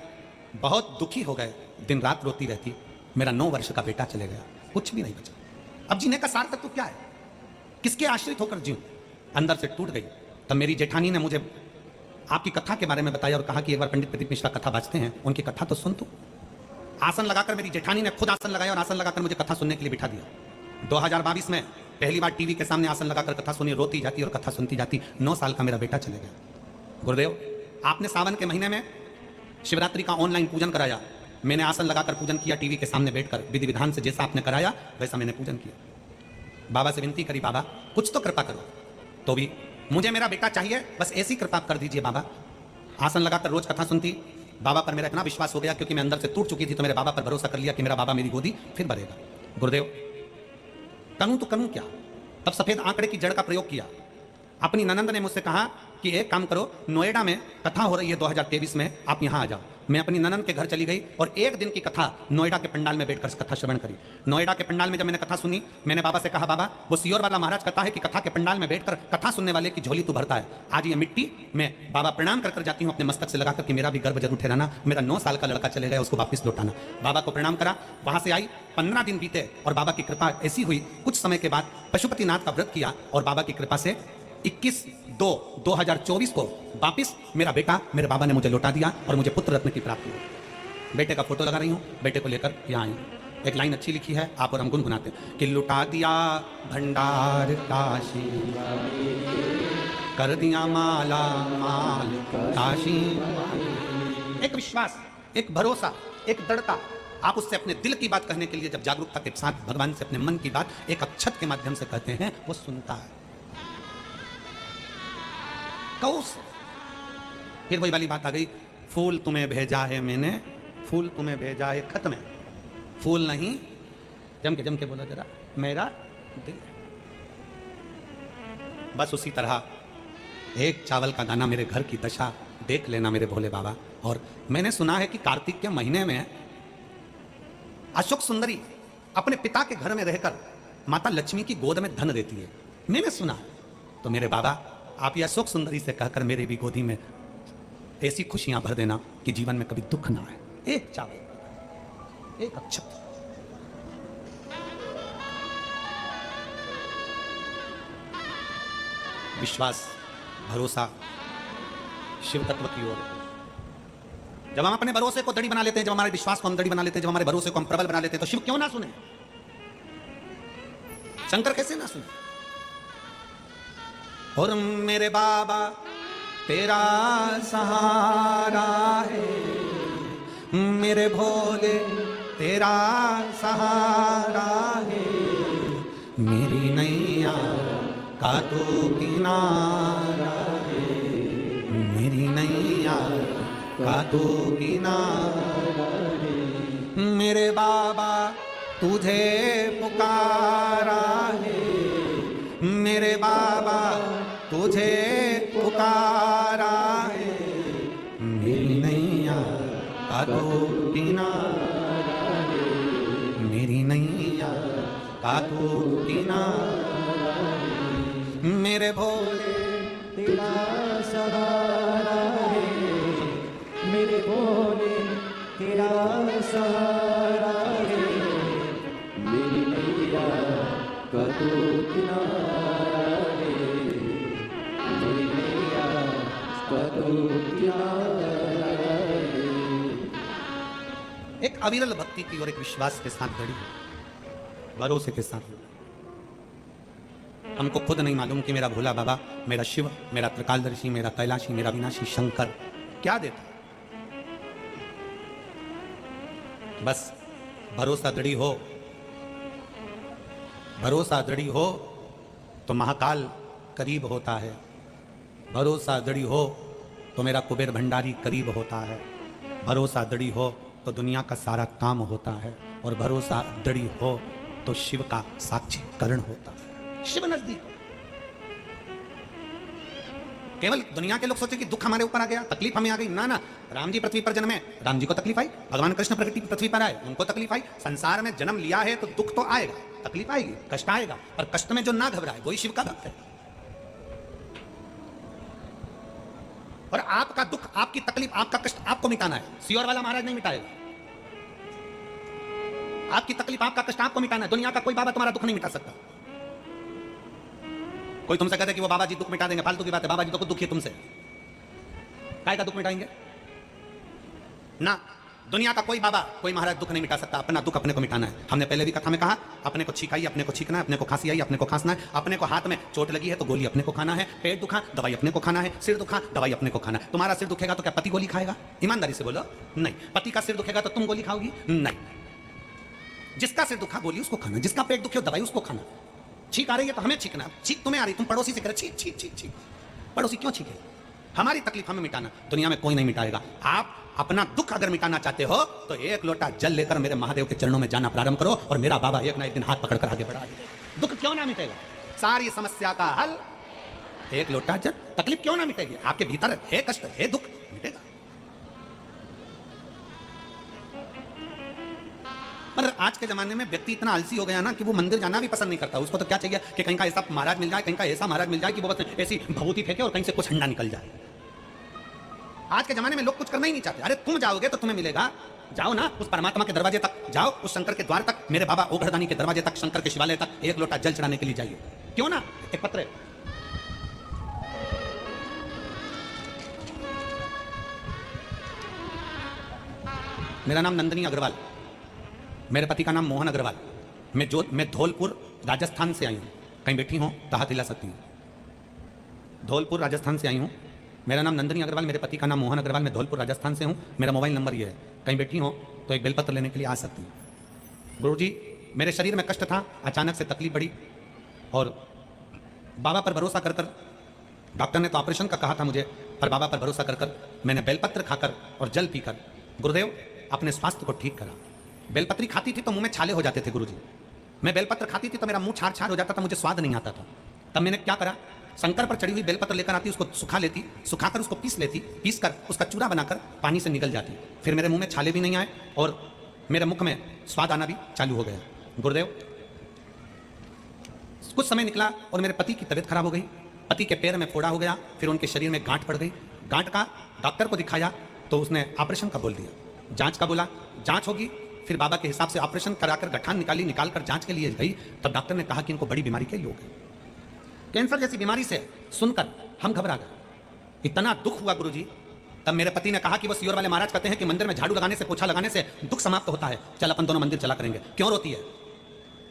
बहुत दुखी हो गए, दिन रात रोती रहती, मेरा 9 वर्ष का बेटा चले गया, कुछ भी नहीं बचा। अब जीने का सार्थक तो क्या है? किसके आश्रित होकर जीऊं? अंदर से टूट गई। तब मेरी जेठानी ने मुझे आपकी कथा के बारे में बताया और कहा कि एक बार पंडित प्रदीप मिश्रा कथा बाजते हैं, उनकी कथा तो सुन तू। आसन लगाकर मेरी जेठानी ने खुद आसन लगाया और आसन लगाकर मुझे कथा सुनने के लिए बिठा दिया। 2022 में पहली बार टीवी के सामने आसन लगाकर कथा सुनी, रोती जाती और कथा सुनती जाती। 9 साल का मेरा बेटा चले गया। गुरुदेव, आपने सावन के महीने में शिवरात्रि का ऑनलाइन पूजन कराया, मैंने आसन लगाकर पूजन किया, टीवी के सामने बैठकर विधि विधान से जैसा आपने कराया वैसा मैंने पूजन किया। बाबा से विनती करी, बाबा कुछ तो कृपा करो, तो भी मुझे मेरा बेटा चाहिए, बस ऐसी कृपा कर दीजिए बाबा। आसन लगाकर रोज कथा सुनती, बाबा पर मेरा इतना विश्वास हो गया क्योंकि मैं अंदर से टूट चुकी थी, तो मेरे बाबा पर भरोसा कर लिया कि मेरा बाबा मेरी गोदी फिर भरेगा। गुरुदेव, करूं तो करूं क्या? तब सफेद आंकड़े की जड़ का प्रयोग किया। अपनी ननंद ने मुझसे कहा कि एक काम करो, नोएडा में कथा हो रही है 2023 में, आप यहाँ आ जाओ। मैं अपनी ननंद के घर चली गई और एक दिन की कथा नोएडा के पंडाल में बैठकर कथा श्रवण करी। नोएडा के पंडाल में जब मैंने कथा सुनी, मैंने बाबा से कहा, बाबा वो सियोर वाला महाराज कथा है कि कथा के पंडाल में बैठकर कथा सुनने वाले की झोली तू भरता है। आज ये मिट्टी मैं बाबा प्रणाम कर जाती हूँ अपने मस्तक से लगाकर कि मेरा भी गर्भ जरूर ठहराना, मेरा 9 साल का लड़का चले गया, उसको वापिस लौटाना। बाबा को प्रणाम करा, वहां से आई, 15 दिन बीते और बाबा की कृपा ऐसी हुई, कुछ समय के बाद पशुपतिनाथ का व्रत किया और बाबा की कृपा से 21/2/2024 को वापिस मेरा बेटा मेरे बाबा ने मुझे लौटा दिया और मुझे पुत्र रत्न की प्राप्ति हुई। बेटे का फोटो लगा रही हूं, बेटे को लेकर यहाँ आई। एक लाइन अच्छी लिखी है, आप और हम गुनगुनाते हैं कि लुटा दिया भंडार काशी, कर दिया माला माल काशी। एक विश्वास, एक भरोसा, एक दृढ़ता। आप उससे अपने दिल की बात कहने के लिए जब जागरूकता के साथ भगवान से अपने मन की बात एक अक्षत के माध्यम से कहते हैं, वो सुनता है। कौस फिर वही वाली बात आ गई, फूल तुम्हें भेजा है मैंने, फूल तुम्हें भेजा है, खत्म है। फूल नहीं, जम के बोला जरा, मेरा दिल। बस उसी तरह एक चावल का दाना मेरे घर की दशा देख लेना मेरे भोले बाबा। और मैंने सुना है कि कार्तिक के महीने में अशोक सुंदरी अपने पिता के घर में रहकर माता लक्ष्मी की गोद में धन देती है, मैंने सुना है। तो मेरे बाबा, आप ये अशोक सुंदरी से कहकर मेरे भी गोदी में ऐसी खुशियां भर देना कि जीवन में कभी दुख ना आए। एक चावल, एक अक्षत। विश्वास, भरोसा शिव तत्व की ओर। जब हम अपने भरोसे को दड़ी बना लेते हैं, जब हमारे विश्वास को हम दड़ी बना लेते हैं, जब हमारे भरोसे को हम प्रबल बना लेते हैं, तो शिव क्यों ना सुने? शंकर कैसे ना सुने? और मेरे बाबा तेरा सहारा है, मेरे भोले तेरा सहारा है, मेरी नैया का तो किनारा है, मेरी नैया का तो किनारा है। मेरे बाबा तुझे पुकारा है, मेरे बाबा तुझे पुकारा है, मेरी नैया का तो किनारा है, मेरी नैया का तो किनारा है। मेरे भोले तेरा सहारा है, मेरे भोले तेरा सहारा है, मेरी नैया का तो किनारा है, मेरी नैया का तो किनारा है। एक अविरल भक्ति की और एक विश्वास के साथ बड़ी, भरोसे के साथ। हमको खुद नहीं मालूम कि मेरा भोला बाबा, मेरा शिव, मेरा त्रिकालदर्शी, मेरा कैलाशी, मेरा विनाशी शंकर क्या देता। बस भरोसा दृढ़ी हो, भरोसा दृढ़ी हो तो महाकाल करीब होता है, भरोसा दृढ़ी हो तो मेरा कुबेर भंडारी करीब होता है, भरोसा दृढ़ी हो तो दुनिया का सारा काम होता है, और भरोसा दृढ़ी हो तो शिव का साक्षीकरण होता है। शिव नजदीक। केवल दुनिया के लोग सोचे कि दुख हमारे ऊपर आ गया, तकलीफ हमें आ गई। ना ना, राम जी पृथ्वी पर जन्मे, राम जी को तकलीफ आई। भगवान कृष्ण प्रकृति पृथ्वी पर आए, उनको तकलीफ आई। संसार में जन्म लिया है तो दुख तो आएगा, तकलीफ आएगी, कष्ट आएगा, और कष्ट में जो ना घबराए वही शिव का भक्त है। और आपका दुख, आपकी तकलीफ, आपका कष्ट आपको मिटाना है, सियोर वाला महाराज नहीं मिटाएगा। आपकी तकलीफ, आपका कष्ट आपको मिटाना है। दुनिया का कोई बाबा तुम्हारा दुख नहीं मिटा सकता। कोई तुमसे कहते कि वो बाबा जी दुख मिटा देंगे, फालतू की बात है। बाबा जी तो खुद दुखी है तुमसे, काय का दुख मिटाएंगे ना। दुनिया का कोई बाबा, कोई महाराज दुख नहीं मिटा सकता। अपना दुख अपने को मिटाना है। हमने पहले भी कथा में कहा, अपने को छींक आई अपने को छींकना है, अपने को खांसी आई अपने को खांसना है, अपने को हाथ में चोट लगी है तो गोली अपने को खाना है, पेट दुखा दवाई अपने को खाना है, सिर दुखा दवाई अपने को खाना है। तुम्हारा सिर दुखेगा तो क्या पति गोली खाएगा? ईमानदारी से बोलो, नहीं। पति का सिर दुखेगा तो तुम गोली खाओगी? नहीं। जिसका सिर दुखा गोली उसको खाना, जिसका पेट दुखे दवाई उसको खाना। छींक आ रही है तो हमें छींकना, छींक तुम्हें आ रही, तुम पड़ोसी से कह रहे छींक छींक छींक छींक, पड़ोसी क्यों छींके? हमारी तकलीफ हमें मिटाना, दुनिया में कोई नहीं मिटाएगा। आप अपना दुख अगर मिटाना चाहते हो तो एक लोटा जल लेकर मेरे महादेव के चरणों में जाना प्रारंभ करो और मेरा बाबा एक ना एक दिन हाथ पकड़कर आगे बढ़ा देगा। दुख क्यों ना मिटेगा? सारी समस्या का हल एक लोटा जल। तकलीफ क्यों ना मिटेगी? आपके भीतर है कष्ट, है दुख, मिटेगा। पर आज के जमाने में व्यक्ति इतना आलसी हो गया ना कि वो मंदिर जाना भी पसंद नहीं करता। उसको तो क्या चाहिए कि कहीं का ऐसा महाराज मिल जाए, कहीं का ऐसा महाराज मिल जाए कि वो बस ऐसी भभूति फेंके और कहीं से कुछ ठंडा निकल जाए। आज के जमाने में लोग कुछ करना ही नहीं चाहते। अरे तुम जाओगे तो तुम्हें मिलेगा, जाओ ना उस परमात्मा के दरवाजे तक जाओ, उस शंकर के द्वार तक, मेरे बाबा ओघरदानी के दरवाजे तक, शंकर के शिवालय तक एक लोटा जल चढ़ाने के लिए जाइए। क्यों ना? एक पत्र है, मेरा नाम नंदनी अग्रवाल, मेरे पति का नाम मोहन अग्रवाल। मैं धौलपुर राजस्थान से आई हूँ। कहीं बैठी हो तो हाथ हिला सकती हूँ। धौलपुर राजस्थान से आई हूँ। मेरा नाम नंदनी अग्रवाल, मेरे पति का नाम मोहन अग्रवाल। मैं धौलपुर राजस्थान से हूँ। मेरा मोबाइल नंबर ये है। कहीं बैठी हो तो एक बेलपत्र लेने के लिए आ सकती हूँ। गुरुजी, मेरे शरीर में कष्ट था, अचानक से तकलीफ बढ़ी और बाबा पर भरोसा कर कर, डॉक्टर ने तो ऑपरेशन का कहा था मुझे, पर बाबा पर भरोसा कर कर मैंने बेलपत्र खाकर और जल पीकर गुरुदेव अपने स्वास्थ्य को ठीक करा। बेलपत्री खाती थी तो मुंह में छाले हो जाते थे गुरुजी। मैं बेलपत्र खाती थी तो मेरा मुंह छार छार हो जाता था, मुझे स्वाद नहीं आता था। तब मैंने क्या करा, शंकर पर चढ़ी हुई बेलपत्र लेकर आती, उसको सुखा लेती, सुखाकर उसको पीस लेती, पीस कर उसका चूरा बनाकर पानी से निकल जाती। फिर मेरे मुंह में छाले भी नहीं आए और मेरे मुख में स्वाद आना भी चालू हो गया। गुरुदेव, कुछ समय निकला और मेरे पति की तबीयत खराब हो गई। पति के पैर में फोड़ा हो गया, फिर उनके शरीर में गांठ पड़ गई। गांठ का डॉक्टर को दिखाया तो उसने ऑपरेशन का बोल दिया। जांच का बोला, जांच होगी। फिर बाबा के हिसाब से ऑपरेशन कराकर गठान निकाली, निकालकर जांच के लिए गई। तब डॉक्टर ने कहा कि इनको बड़ी बीमारी के योग है, कैंसर जैसी बीमारी से। सुनकर हम घबरा गए, इतना दुख हुआ गुरुजी। तब मेरे पति ने कहा कि वो सियोर वाले महाराज कहते हैं कि मंदिर में झाड़ू लगाने से, पोछा लगाने से दुख समाप्त होता है, चल अपन दोनों मंदिर चला करेंगे। क्यों रोती है?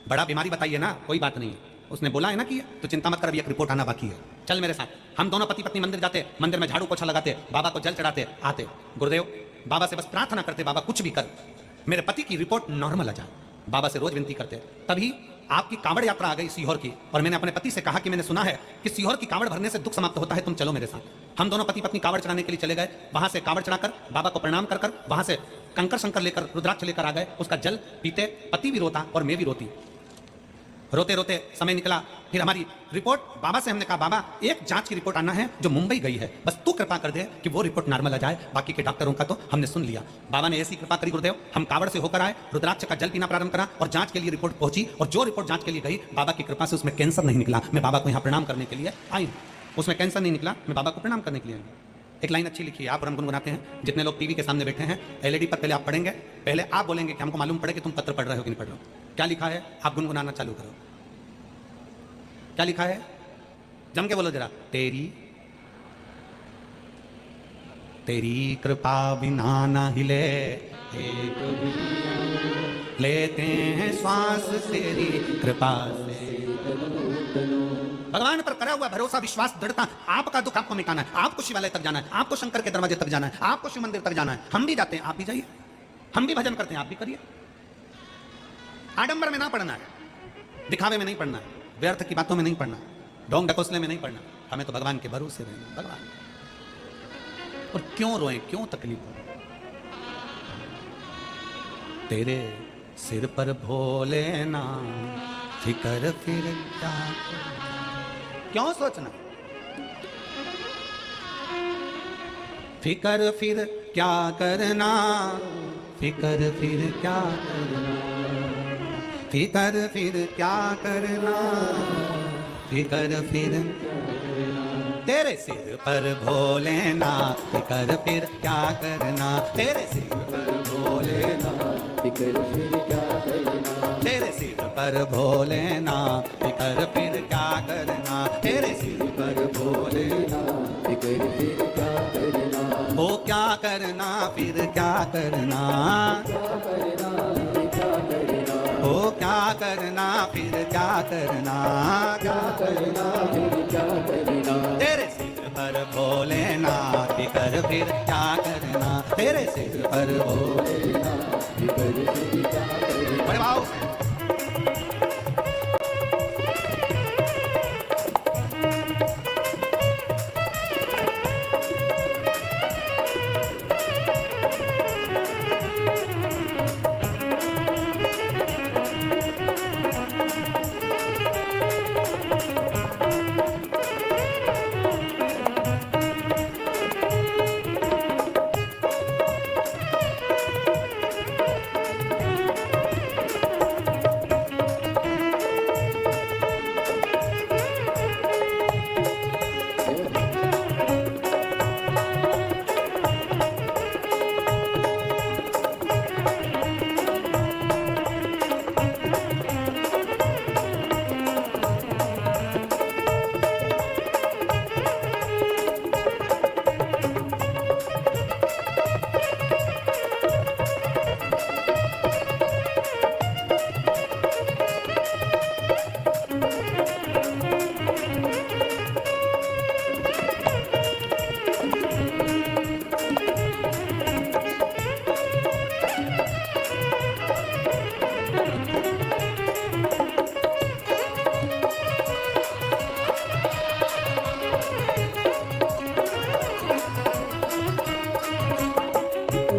बड़ा बीमारी बताइए ना, कोई बात नहीं। उसने बोला है ना कि तो चिंता मत कर, अभी एक रिपोर्ट आना बाकी है, चल मेरे साथ। हम दोनों पति पत्नी मंदिर जाते, मंदिर में झाड़ू पोछा लगाते, बाबा को जल चढ़ाते, आते। गुरुदेव, बाबा से बस प्रार्थना करते, बाबा कुछ भी कर, मेरे पति की रिपोर्ट नॉर्मल आ जाए। बाबा से रोज विनती करते। तभी आपकी कांवड़ यात्रा आ गई सीहोर की, और मैंने अपने पति से कहा कि मैंने सुना है कि सीहोर की कांवड़ भरने से दुख समाप्त होता है, तुम चलो मेरे साथ। हम दोनों पति पत्नी कांवड़ चढ़ाने के लिए चले गए। वहां से कांवड़ चढ़ाकर बाबा को प्रणाम कर वहां से कंकर शंकर लेकर, रुद्राक्ष लेकर आ गए। उसका जल पीते, पति भी रोता और मैं भी रोती। रोते रोते समय निकला। फिर हमारी रिपोर्ट, बाबा से हमने कहा बाबा एक जांच की रिपोर्ट आना है जो मुंबई गई है, बस तू कृपा कर दे कि वो रिपोर्ट नॉर्मल आ जाए, बाकी के डॉक्टरों का तो हमने सुन लिया। बाबा ने ऐसी कृपा करी गुरुदेव, हम कावड़ से होकर आए, रुद्राक्ष का जल पीना प्रारंभ करा और जांच के लिए रिपोर्ट पहुंची। और जो रिपोर्ट जांच के लिए गई, बाबा की कृपा से उसमें कैंसर नहीं निकला। मैं बाबा को यहाँ प्रणाम करने के लिए आई, उसमें कैंसर नहीं निकला, मैं बाबा को प्रणाम करने के लिए आई। एक लाइन अच्छी लिखी है, आप और हम गुनगुनाते हैं। जितने लोग टीवी के सामने बैठे हैं, एलईडी पर पहले आप पढ़ेंगे, पहले आप बोलेंगे कि हमको मालूम पड़े कि तुम पत्र पढ़ रहे हो कि नहीं पढ़ रहे हो। क्या लिखा है आप गुनगुनाना चालू करो। क्या लिखा है? जम के बोलो जरा। तेरी कृपा बिना ना हिले, लेते हैं श्वास तेरी कृपा से। भगवान पर करा हुआ भरोसा, विश्वास, दृढ़ता। आपका दुख आपको मिटाना है, आपको शिवालय तक जाना है, आपको शंकर के दरवाजे तक जाना है, आपको शिव मंदिर तक जाना है। हम भी जाते हैं, आप भी जाइए। हम भी भजन करते हैं, आप भी करिए। आडंबर में ना पढ़ना है, दिखावे में नहीं पढ़ना है, व्यर्थ की बातों में नहीं पढ़ना, ढोंग ढकोसले में नहीं पढ़ना। हमें तो भगवान के भरोसे रहना। भगवान, और क्यों रोएं, क्यों तकलीफ हो? तेरे सिर पर भोले ना फिकर फिर क्या, क्यों सोचना? फिकर फिर क्या करना, फिकर फिर क्या करना, फिकर फिर क्या करना, फिकर फिर तेरे सिर पर भोलेनाथ कर फिर क्या करना, तेरे सिर पर भोलेनाथ फिकर फिर क्या करना, तेरे सिर पर भोलेनाथ कर फिर क्या करना, तेरे सिर पर भोलेनाथ फिकर फिर क्या करना, वो क्या करना फिर क्या करना, क्या करना फिर क्या करना, वो क्या करना फिर क्या करना, क्या करना फिर क्या करना, तेरे सिर पर भोलेनाथ कर फिर क्या करना, तेरे सिर पर भोलेनाथ। फिकर फिर क्या करना। बड़े भाव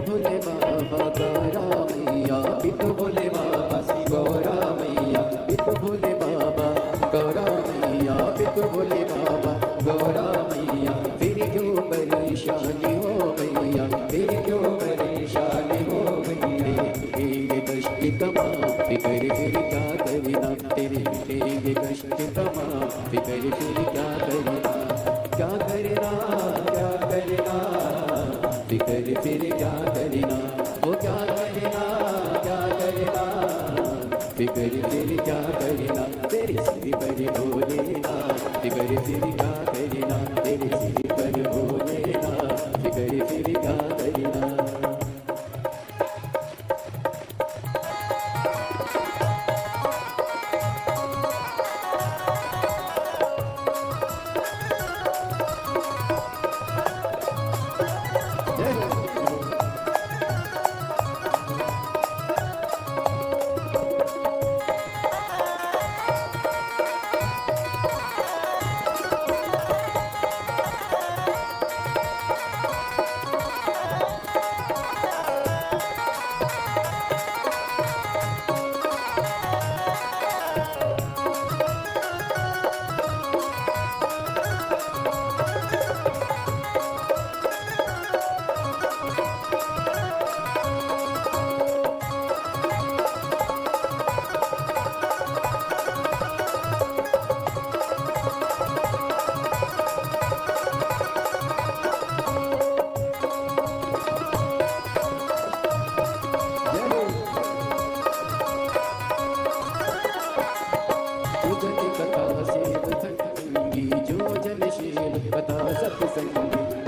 भोले बाबा गौरा मैया, बिट्टू भोले बाबा गौरा मैया, बिट्टू भोले बाबा गौरा मैया, बिट्टू भोले बाबा गौरा मैया, फिर क्यों परेशानी हो मैया, फिर क्यों परेशानी हो मैया, तेरे कष्ट तमा फिकर फिर क्या करना, तेरे कष्ट तमा फिकर फिर क्या करना, क्या करना क्या करना, फिकर फिर क्या करना, वो क्या करना क्या करना, फिकर फिर क्या करना, तेरे सिर पर भोलेनाथ फिकर फिर क्या करना, तेरे सिर पर भोलेनाथ फिकर फिर क्या करना।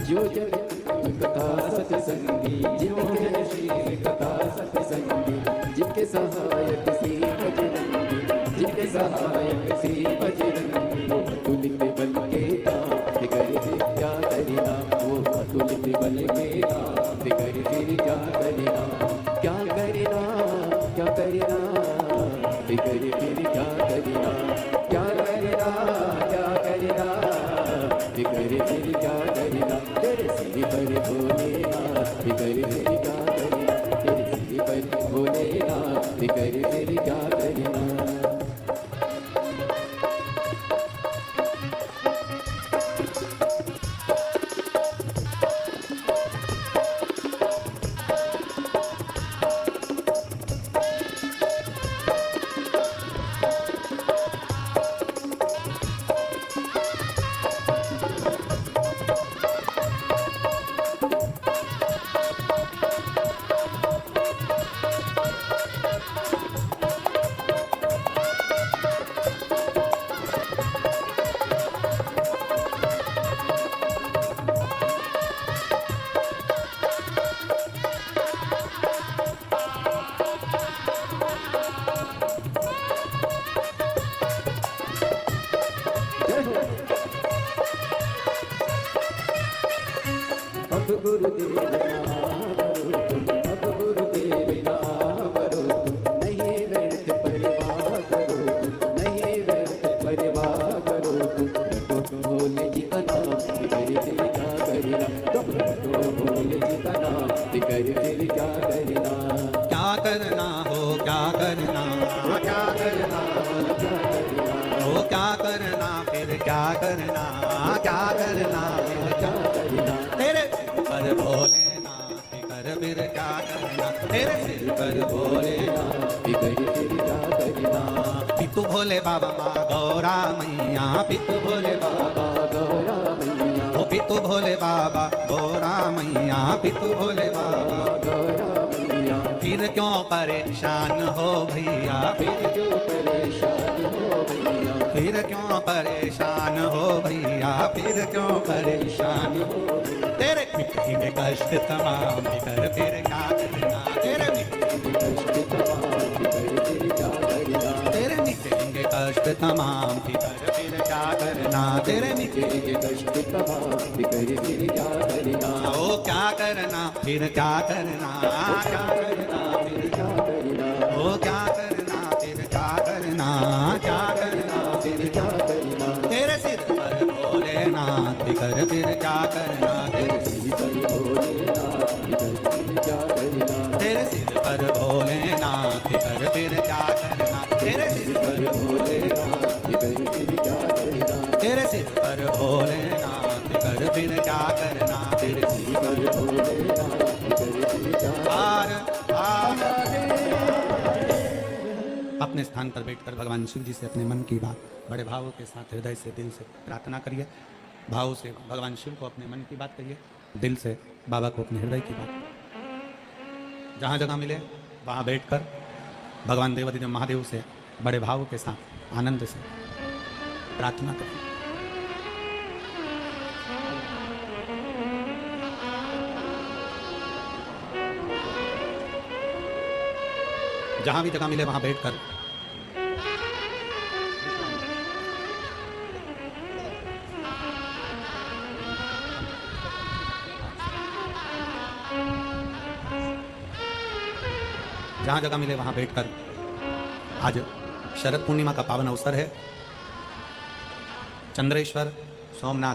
जो जन कथा सत्संगी, जिनके शील कथा सत्संगी, जिनके सहायक श्री बजरंगी, जिनके सहायक श्री बजरंगी, वो अतुलित बल के नाम फिकर फिर क्या करना, वो अतुलित बल के नाम फिकर फिर क्या करना, क्या करना क्या करना, फिकर फिर क्या करना, क्या करना क्या करना, फिकर फिर क्या करना, तेरे सिर पर भोलेनाथ फिकर फिर क्या करना, तेरे सिर पर भोलेनाथ फिकर फिर क्या करना। गुरुदेव ना मरो तुम, अब गुरुदेव ना मरो तुम, नहीं व्यर्थ परिवार करो तुम, नहीं व्यर्थ परिवार करो तुम, रटो भोले जी का नाम फिर क्या करना, तुम रटो भोले जी का नाम फिर क्या करना, क्या करना हो क्या करना, क्या करना क्या करना, हो क्या करना फिर क्या करना, क्या करना फिर क्या क्या करना, तेरे सिर पर भोलेनाथ कर फिर क्या करना, तेरे सिर पर भोलेनाथ फिर क्या करना, पितु भोले बाबा माँ गौरा मैया, पितु भोले बाबा, गौरा मैया, ओ पितु भोले बाबा गौरा मैया, पितु भोले बाबा, गौरा मैया, फिर क्यों परेशान हो भैया, फिर क्यों परेशान हो भैया, फिर क्यों परेशान हो भैया, फिर क्यों परेशान हो, तेरे मिटेंगे कष्ट तमाम कर फिर क्या करना, तेरे मिटेंगे कष्ट तमाम फिर क्या करना, तेरे मिटेंगे कष्ट तमाम फिर क्या करना, तेरे तेरे कष्ट तमाम फिर क्या करना, ओ क्या करना फिर क्या करना, क्या करना फिर क्या करना, ओ क्या करना फिर क्या करना, क्या करना फिर क्या करना, तेरे सिर पर भोलेनाथ कर फिर क्या करना, तेरे तेरे पर भोलेनाथ फिर क्या करना, तेरे सिर पर भोलेनाथ कर फिर क्या करना, तेरे सिर पर भोलेनाथ फिर क्या करना, तेरे सिर पर भोलेनाथ कर फिर क्या करना, तेरे सिर पर भोलेनाथ फिर क्या पार पार। अपने स्थान पर बैठकर भगवान शिव जी से अपने मन की बात बड़े भावों के साथ हृदय से दिल से प्रार्थना करिए, भाव से भगवान शिव को अपने मन की बात कहिए, दिल से बाबा को अपने हृदय की बात, जहाँ जगह मिले वहाँ बैठकर भगवान देवाधिदेव महादेव से बड़े भाव के साथ आनंद से प्रार्थना करिए। जहां भी जगह मिले वहां बैठकर जहां जगह मिले वहां बैठकर आज शरद पूर्णिमा का पावन अवसर है। चंद्रेश्वर सोमनाथ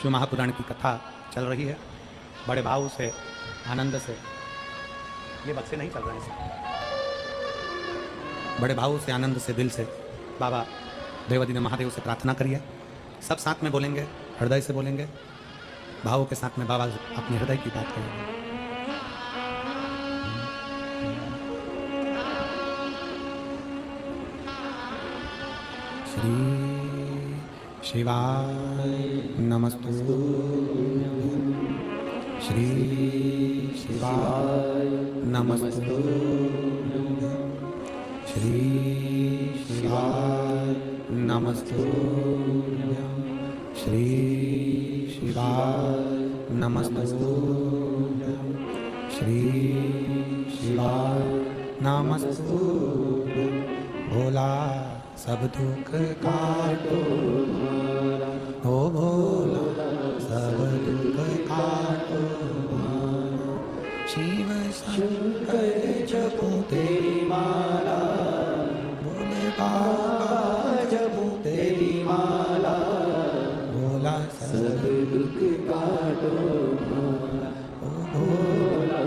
शिव महापुराण की कथा चल रही है। बड़े भाव से आनंद से, ये बक्से नहीं चल रहे हैं, बड़े भाव से आनंद से दिल से बाबा देवाधिदेव महादेव से प्रार्थना करिए। सब साथ में बोलेंगे, हृदय से बोलेंगे, भावों के साथ में बाबा अपने हृदय की बात करेंगे। श्री शिवाय नमस्तु, श्री शिवाय नमस्तु, श्री शिवाय नमस्तु, श्री शिवाय नमस्तु, श्री शिवाय नमस्तु। भोला सब दुख काटो, ओ भोला सब दुख काटो, शिव शंकर जपो तेरी माला, भोले बाबा जपो तेरी माला, भोला सब दुख काटो, ओ भोला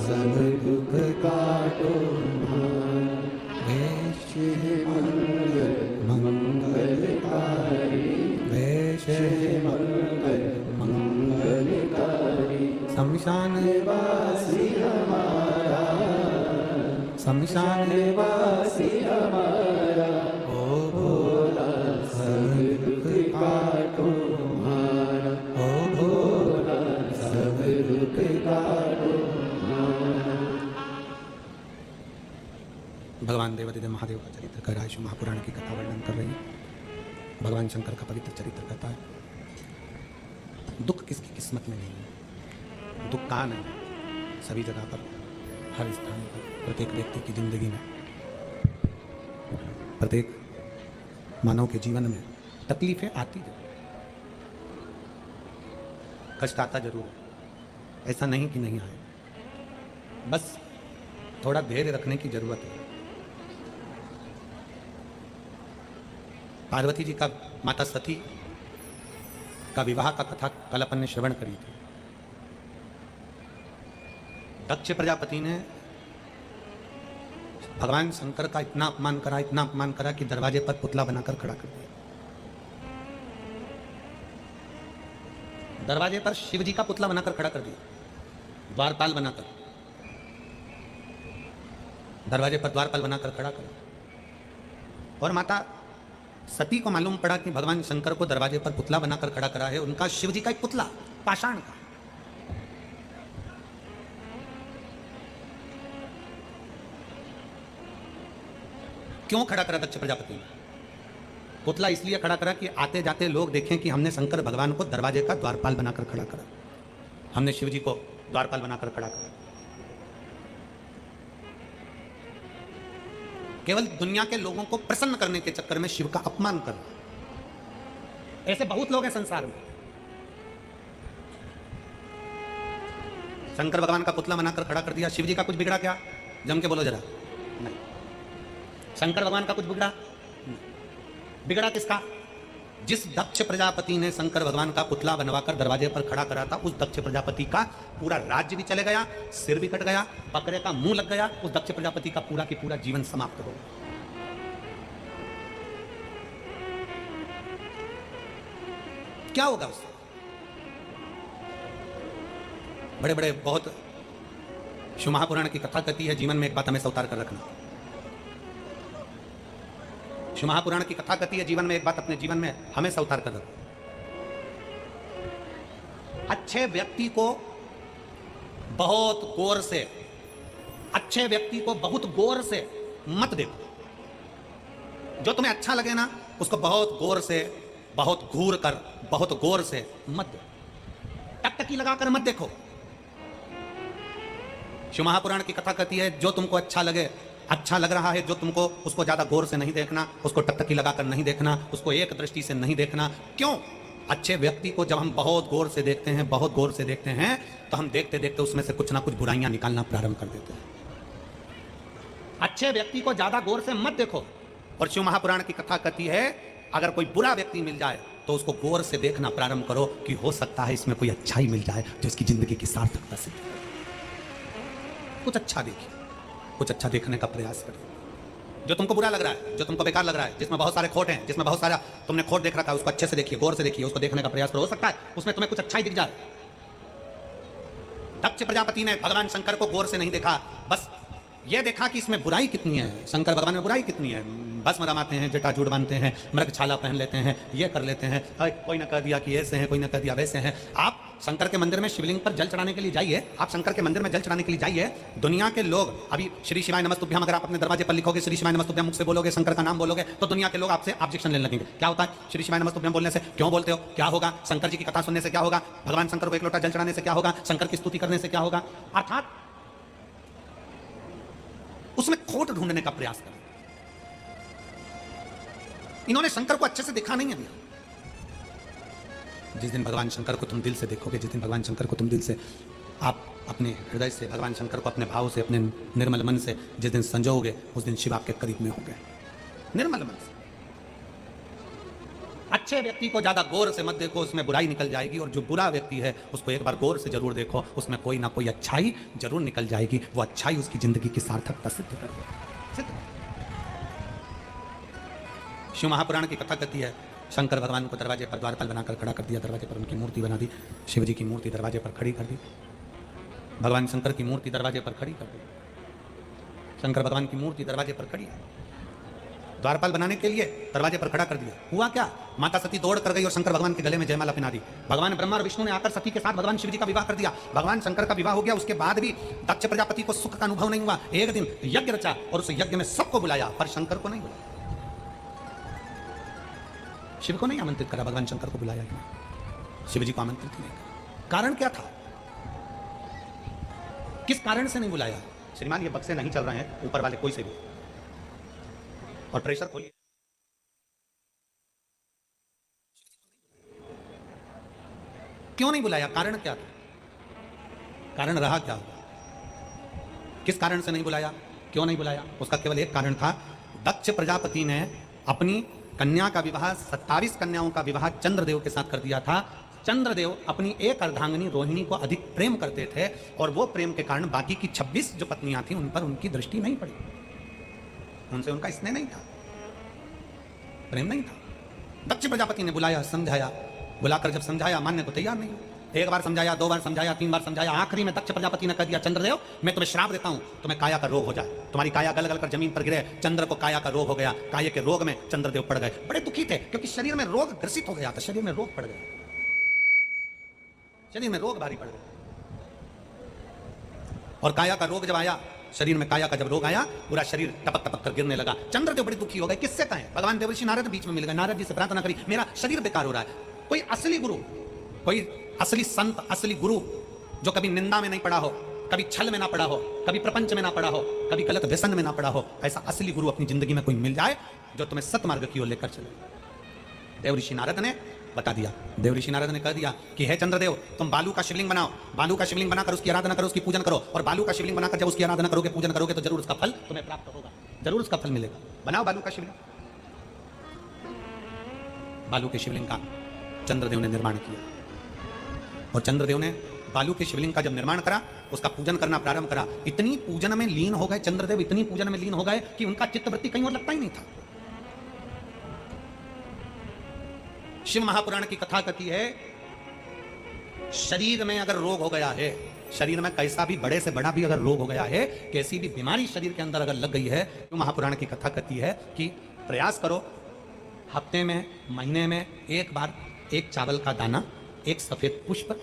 सब दुख काटो, वेश मंगल मंगलकारी, वेश मंगल मंगलकारी, शमशान वासी हमारा, शमशान वासी हमारा, ओ भोला सब दुख काटो हमारा, ओ भोला सब दुख काटो हमारा। भगवान देवाधिदेव महादेव का चरित्र कर रहा है, शिव महापुराण की कथा वर्णन कर रही है। भगवान शंकर का पवित्र चरित्र कहता है, दुख किसकी किस्मत में नहीं है, दुख कहाँ नहीं है, सभी जगह पर, हर स्थान पर, प्रत्येक व्यक्ति की जिंदगी में, प्रत्येक मानव के जीवन में तकलीफें आती जरूर, कष्ट आता जरूर है, ऐसा नहीं कि नहीं आए, बस थोड़ा धैर्य रखने की जरूरत है। पार्वती जी का, माता सती का विवाह का कथा कल अपन ने श्रवण करी थी। दक्ष प्रजापति ने भगवान शंकर का इतना अपमान करा कि दरवाजे पर पुतला बनाकर खड़ा कर दिया। दरवाजे पर शिव जी का पुतला बनाकर खड़ा कर दिया, द्वारपाल बनाकर, दरवाजे पर द्वारपाल बनाकर खड़ा कर दिया। और माता सती को मालूम पड़ा कि भगवान शंकर को दरवाजे पर पुतला बनाकर खड़ा करा है उनका शिव जी का एक पुतला पाषाण का। क्यों खड़ा करा दक्ष प्रजापति ने? पुतला इसलिए खड़ा करा कि आते जाते लोग देखें कि हमने शंकर भगवान को दरवाजे का द्वारपाल बनाकर खड़ा करा, हमने शिव जी को द्वारपाल बनाकर खड़ा करा। केवल दुनिया के लोगों को प्रसन्न करने के चक्कर में शिव का अपमान करना। ऐसे बहुत लोग हैं संसार में। शंकर भगवान का पुतला बनाकर खड़ा कर दिया, शिव जी का कुछ बिगड़ा क्या? जम के बोलो जरा। नहीं। शंकर भगवान का कुछ बिगड़ा? नहीं। बिगड़ा किसका? जिस दक्ष प्रजापति ने शंकर भगवान का पुतला बनवाकर दरवाजे पर खड़ा करा था, उस दक्ष प्रजापति का पूरा राज्य भी चले गया, सिर भी कट गया, बकरे का मुंह लग गया, उस दक्ष प्रजापति का पूरा की पूरा जीवन समाप्त हो गया। क्या होगा उससे? बड़े बड़े बहुत शिव महापुराण की कथा कहती है, जीवन में एक बात हमें उतार कर रखना। शिव महापुराण की कथा कहती है, जीवन में एक बात अपने जीवन में हमेशा उतार कर रखो। अच्छे व्यक्ति को बहुत गौर से, अच्छे व्यक्ति को बहुत गौर से मत देखो। जो तुम्हें अच्छा लगे ना, उसको बहुत गौर से, बहुत घूर कर, बहुत गौर से मत देखो। टकटकी लगाकर मत देखो। शिव महापुराण की कथा कहती है, जो तुमको अच्छा लगे, अच्छा लग रहा है जो तुमको, उसको ज्यादा गौर से नहीं देखना, उसको टकटकी लगाकर नहीं देखना, उसको एक दृष्टि से नहीं देखना। क्यों? अच्छे व्यक्ति को जब हम बहुत गौर से देखते हैं, बहुत गौर से देखते हैं, तो हम देखते देखते उसमें से कुछ ना कुछ बुराइयां निकालना प्रारंभ कर देते हैं। अच्छे व्यक्ति को ज्यादा गौर से मत देखो। और शिव महापुराण की कथा कहती है, अगर कोई बुरा व्यक्ति मिल जाए तो उसको गौर से देखना प्रारंभ करो कि हो सकता है इसमें कोई अच्छाई मिल जाए जो इसकी जिंदगी की सार्थकता सिद्ध करे। कुछ अच्छा देखिए, कुछ अच्छा देखने का प्रयास करिए। जो तुमको बुरा लग रहा है, जो तुमको बेकार लग रहा है, जिसमें बहुत सारे खोट हैं, जिसमें बहुत सारा तुमने खोट देख रखा है, उसको अच्छे से देखिए, गौर से देखिए, उसको देखने का प्रयास करो। हो सकता है उसमें तुम्हें कुछ अच्छा ही दिख जाए। दक्ष प्रजापति ने भगवान शंकर को गौर से नहीं देखा, बस ये देखा कि इसमें बुराई कितनी है, शंकर भगवान में बुराई कितनी है। भस्म रमाते हैं, जटाजूट बांधते हैं, मृग छाला पहन लेते हैं, ये कर लेते हैं, कोई न कह दिया कि ऐसे हैं, कोई न कह दिया वैसे हैं। आप शंकर के मंदिर में शिवलिंग पर जल चढ़ाने के लिए जाइए, आप शंकर के मंदिर में जल चढ़ाने के लिए जाइए। दुनिया के लोग, अभी श्री शिवाय नमस्तुभ्यम अगर आप अपने दरवाजे पर लिखोगे, श्री शिवाय नमस्तुभ्यम मुख से बोलोगे, शंकर का नाम बोलोगे, तो दुनिया के लोग आपसे ऑब्जेक्शन लेने लगेंगे। क्या होता है? श्री शिवाय नमस्तुभ्यम बोलने से क्यों बोलते हो? क्या होगा? शंकर जी की कथा सुनने से क्या होगा? भगवान शंकर को एक लोटा जल चढ़ाने से क्या होगा? शंकर की स्तुति करने से क्या होगा? अर्थात उसमें खोट ढूंढने का प्रयास करें। इन्होंने शंकर को अच्छे से देखा नहीं है अभी। जिस दिन भगवान शंकर को तुम दिल से देखोगे, जिस दिन भगवान शंकर को तुम दिल से, आप अपने हृदय से भगवान शंकर को अपने भाव से, अपने निर्मल मन से जिस दिन संजोगे, उस दिन शिव आपके करीब में होंगे, निर्मल मन से। अच्छे व्यक्ति को ज्यादा गौर से मत देखो, उसमें बुराई निकल जाएगी। और जो बुरा व्यक्ति है उसको एक बार गौर से जरूर देखो, उसमें कोई ना कोई अच्छाई जरूर निकल जाएगी। वो अच्छाई उसकी जिंदगी की सार्थकता सिद्ध कर देगी। शिव महापुराण की कथा कहती है, शंकर भगवान को दरवाजे पर द्वारपाल बनाकर खड़ा कर दिया, दरवाजे पर उनकी मूर्ति बना दी, शिव जी की मूर्ति दरवाजे पर खड़ी कर दी, भगवान शंकर की मूर्ति दरवाजे पर खड़ी कर दी। शंकर भगवान की मूर्ति दरवाजे पर खड़ी है, द्वारपाल बनाने के लिए दरवाजे पर खड़ा कर दिया। हुआ क्या? माता सती दौड़ कर गई और शंकर भगवान के गले में जयमाला पहना दी। भगवान ब्रह्मा और विष्णु ने आकर सती के साथ भगवान शिव जी का विवाह कर दिया। भगवान शंकर का विवाह हो गया, उसके बाद भी दक्ष प्रजापति को सुख का अनुभव नहीं हुआ। एक दिन यज्ञ रचा और उस यज्ञ में सबको बुलाया, पर शंकर को नहीं बुलाया। शिव को नहीं आमंत्रित करा, भगवान शंकर को बुलाया, शिव जी को आमंत्रित नहीं करा। कारण क्या था? किस कारण से नहीं बुलाया? श्रीमान ये बक्से नहीं चल रहे हैं ऊपर वाले, कोई से भी, और प्रेशर खोलिए। क्यों नहीं बुलाया? कारण क्या था? कारण रहा क्या? किस कारण से नहीं बुलाया, क्यों नहीं बुलाया? उसका केवल एक कारण था, दक्ष प्रजापति ने अपनी कन्या का विवाह, 27 कन्याओं का विवाह चंद्रदेव के साथ कर दिया था। चंद्रदेव अपनी एक अर्धांगिनी रोहिणी को अधिक प्रेम करते थे और वो प्रेम के कारण बाकी की 26 जो पत्नियां थी उन पर उनकी दृष्टि नहीं पड़ी, उनसे उनका स्नेह नहीं था, प्रेम नहीं था। दक्ष प्रजापति ने बुलाया, समझाया, बुलाकर जब समझाया मानने को तैयार नहीं। एक बार समझाया, 2 बार समझाया, 3 बार समझाया, आखिरी में दक्ष प्रजापति ने कह दिया, चंद्रदेव मैं तुम्हें श्राप देता हूं, तुम्हें काया का रोग हो जाए, तुम्हारी काया गल गल कर जमीन पर गिरे, चंद्र को काया का रोग हो गया। काया के रोग में चंद्रदेव पड़ गए, बड़े दुखी थे क्योंकि शरीर में रोग ग्रसित हो गया था, शरीर में रोग पड़ गया, शरीर में रोग भारी पड़ गया। और काया का रोग जब आया, शरीर में काया का जब रोग आया, पूरा शरीर टपक टपक कर गिरने लगा। चंद्रदेव बड़े दुखी हो गए, किससे कहें? भगवान देवर्षि नारद बीच में मिल गए, नारद जी से प्रार्थना करी, मेरा शरीर बेकार हो रहा है। कोई असली गुरु, कोई असली संत, असली गुरु जो कभी निंदा में नहीं पड़ा हो, कभी छल में ना पड़ा हो, कभी प्रपंच में ना पड़ा हो, कभी गलत व्यसन में ना पड़ा हो, ऐसा असली गुरु अपनी जिंदगी में कोई मिल जाए जो तुम्हें सतमार्ग की ओर लेकर चले। देवऋषि नारद ने बता दिया, देवऋषि नारद ने कह दिया कि हे चंद्रदेव, तुम बालू का शिवलिंग बनाओ, बालू का शिवलिंग बनाकर उसकी आराधना करो, उसकी पूजन करो, और बालू का शिवलिंग बनाकर जब उसकी आराधना करोगे, पूजन करोगे तो जरूर उसका फल तुम्हें प्राप्त होगा, जरूर उसका फल मिलेगा। बनाओ बालू का शिवलिंग। बालू के शिवलिंग का चंद्रदेव ने निर्माण किया, और चंद्रदेव ने बालू के शिवलिंग का जब निर्माण करा, उसका पूजन करना प्रारंभ करा। इतनी पूजन में लीन हो गए चंद्रदेव, इतनी पूजन में लीन हो गए कि उनका चित्तवृत्ति कहीं और लगता ही नहीं था। शिव महापुराण की कथा कहती है, शरीर में अगर रोग हो गया है, शरीर में कैसा भी बड़े से बड़ा भी अगर रोग हो गया है, कैसी भी बीमारी शरीर के अंदर अगर लग गई है, तो महापुराण की कथा कहती है कि प्रयास करो, हफ्ते में, महीने में एक बार एक चावल का दाना, एक सफेद पुष्प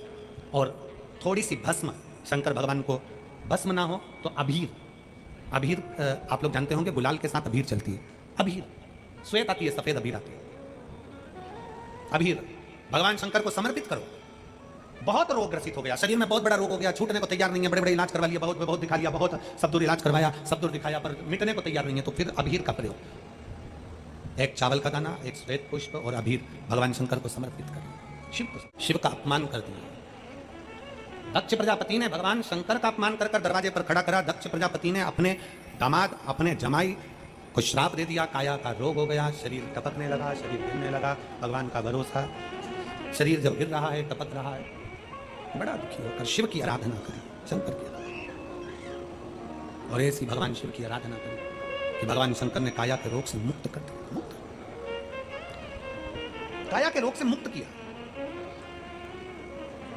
और थोड़ी सी भस्म, शंकर भगवान को भस्म ना हो तो अबीर, अबीर आप लोग जानते होंगे, गुलाल के साथ अबीर चलती है, अबीर श्वेत आती है, सफेद अबीर आती है, अबीर भगवान शंकर को समर्पित करो। बहुत रोग ग्रसित हो गया, शरीर में बहुत बड़ा रोग हो गया, छूटने को तैयार नहीं है, बड़े बड़े इलाज करवा लिया, बहुत दिखा लिया, बहुत सब दूर इलाज करवाया, सब दूर दिखाया, पर मिटने को तैयार नहीं है, तो फिर अबीर का प्रयोग, एक चावल का दाना, एक श्वेत पुष्प और अबीर भगवान शंकर को समर्पित कर, शिव का अपमान कर दिया। दक्ष प्रजापति ने भगवान शंकर का अपमान कर दरवाजे पर खड़ा करा। दक्ष प्रजापति ने अपने दामाद, अपने जमाई को श्राप दे दिया, काया का रोग हो गया, शरीर टपकने लगा, शरीर गिरने लगा। भगवान का भरोसा, शरीर जब गिर रहा है, टपक रहा है, बड़ा दुखी होकर शिव की आराधना करी, शंकर की आराधना, और ऐसी भगवान शिव की आराधना करी कि भगवान शंकर ने काया के रोग से मुक्त कर दिया, मुक्त, काया के रोग से मुक्त किया।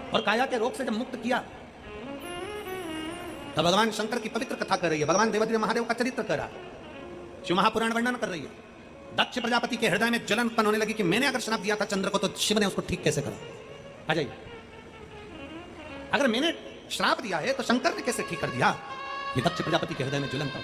और काया के रोग से जब मुक्त किया, तब भगवान शंकर की पवित्र कथा कर रही है, भगवान देवादिदेव महादेव का चरित्र कर रहा है, शिव महापुराण वर्णन कर रही है। दक्ष प्रजापति के हृदय में जलन उत्पन्न होने लगी कि मैंने अगर श्राप दिया था चंद्र को, तो शिव ने उसको ठीक कैसे करा? आ जाइए, अगर मैंने श्राप दिया है तो शंकर ने कैसे ठीक कर दिया? ये दक्ष प्रजापति के हृदय में जलन था।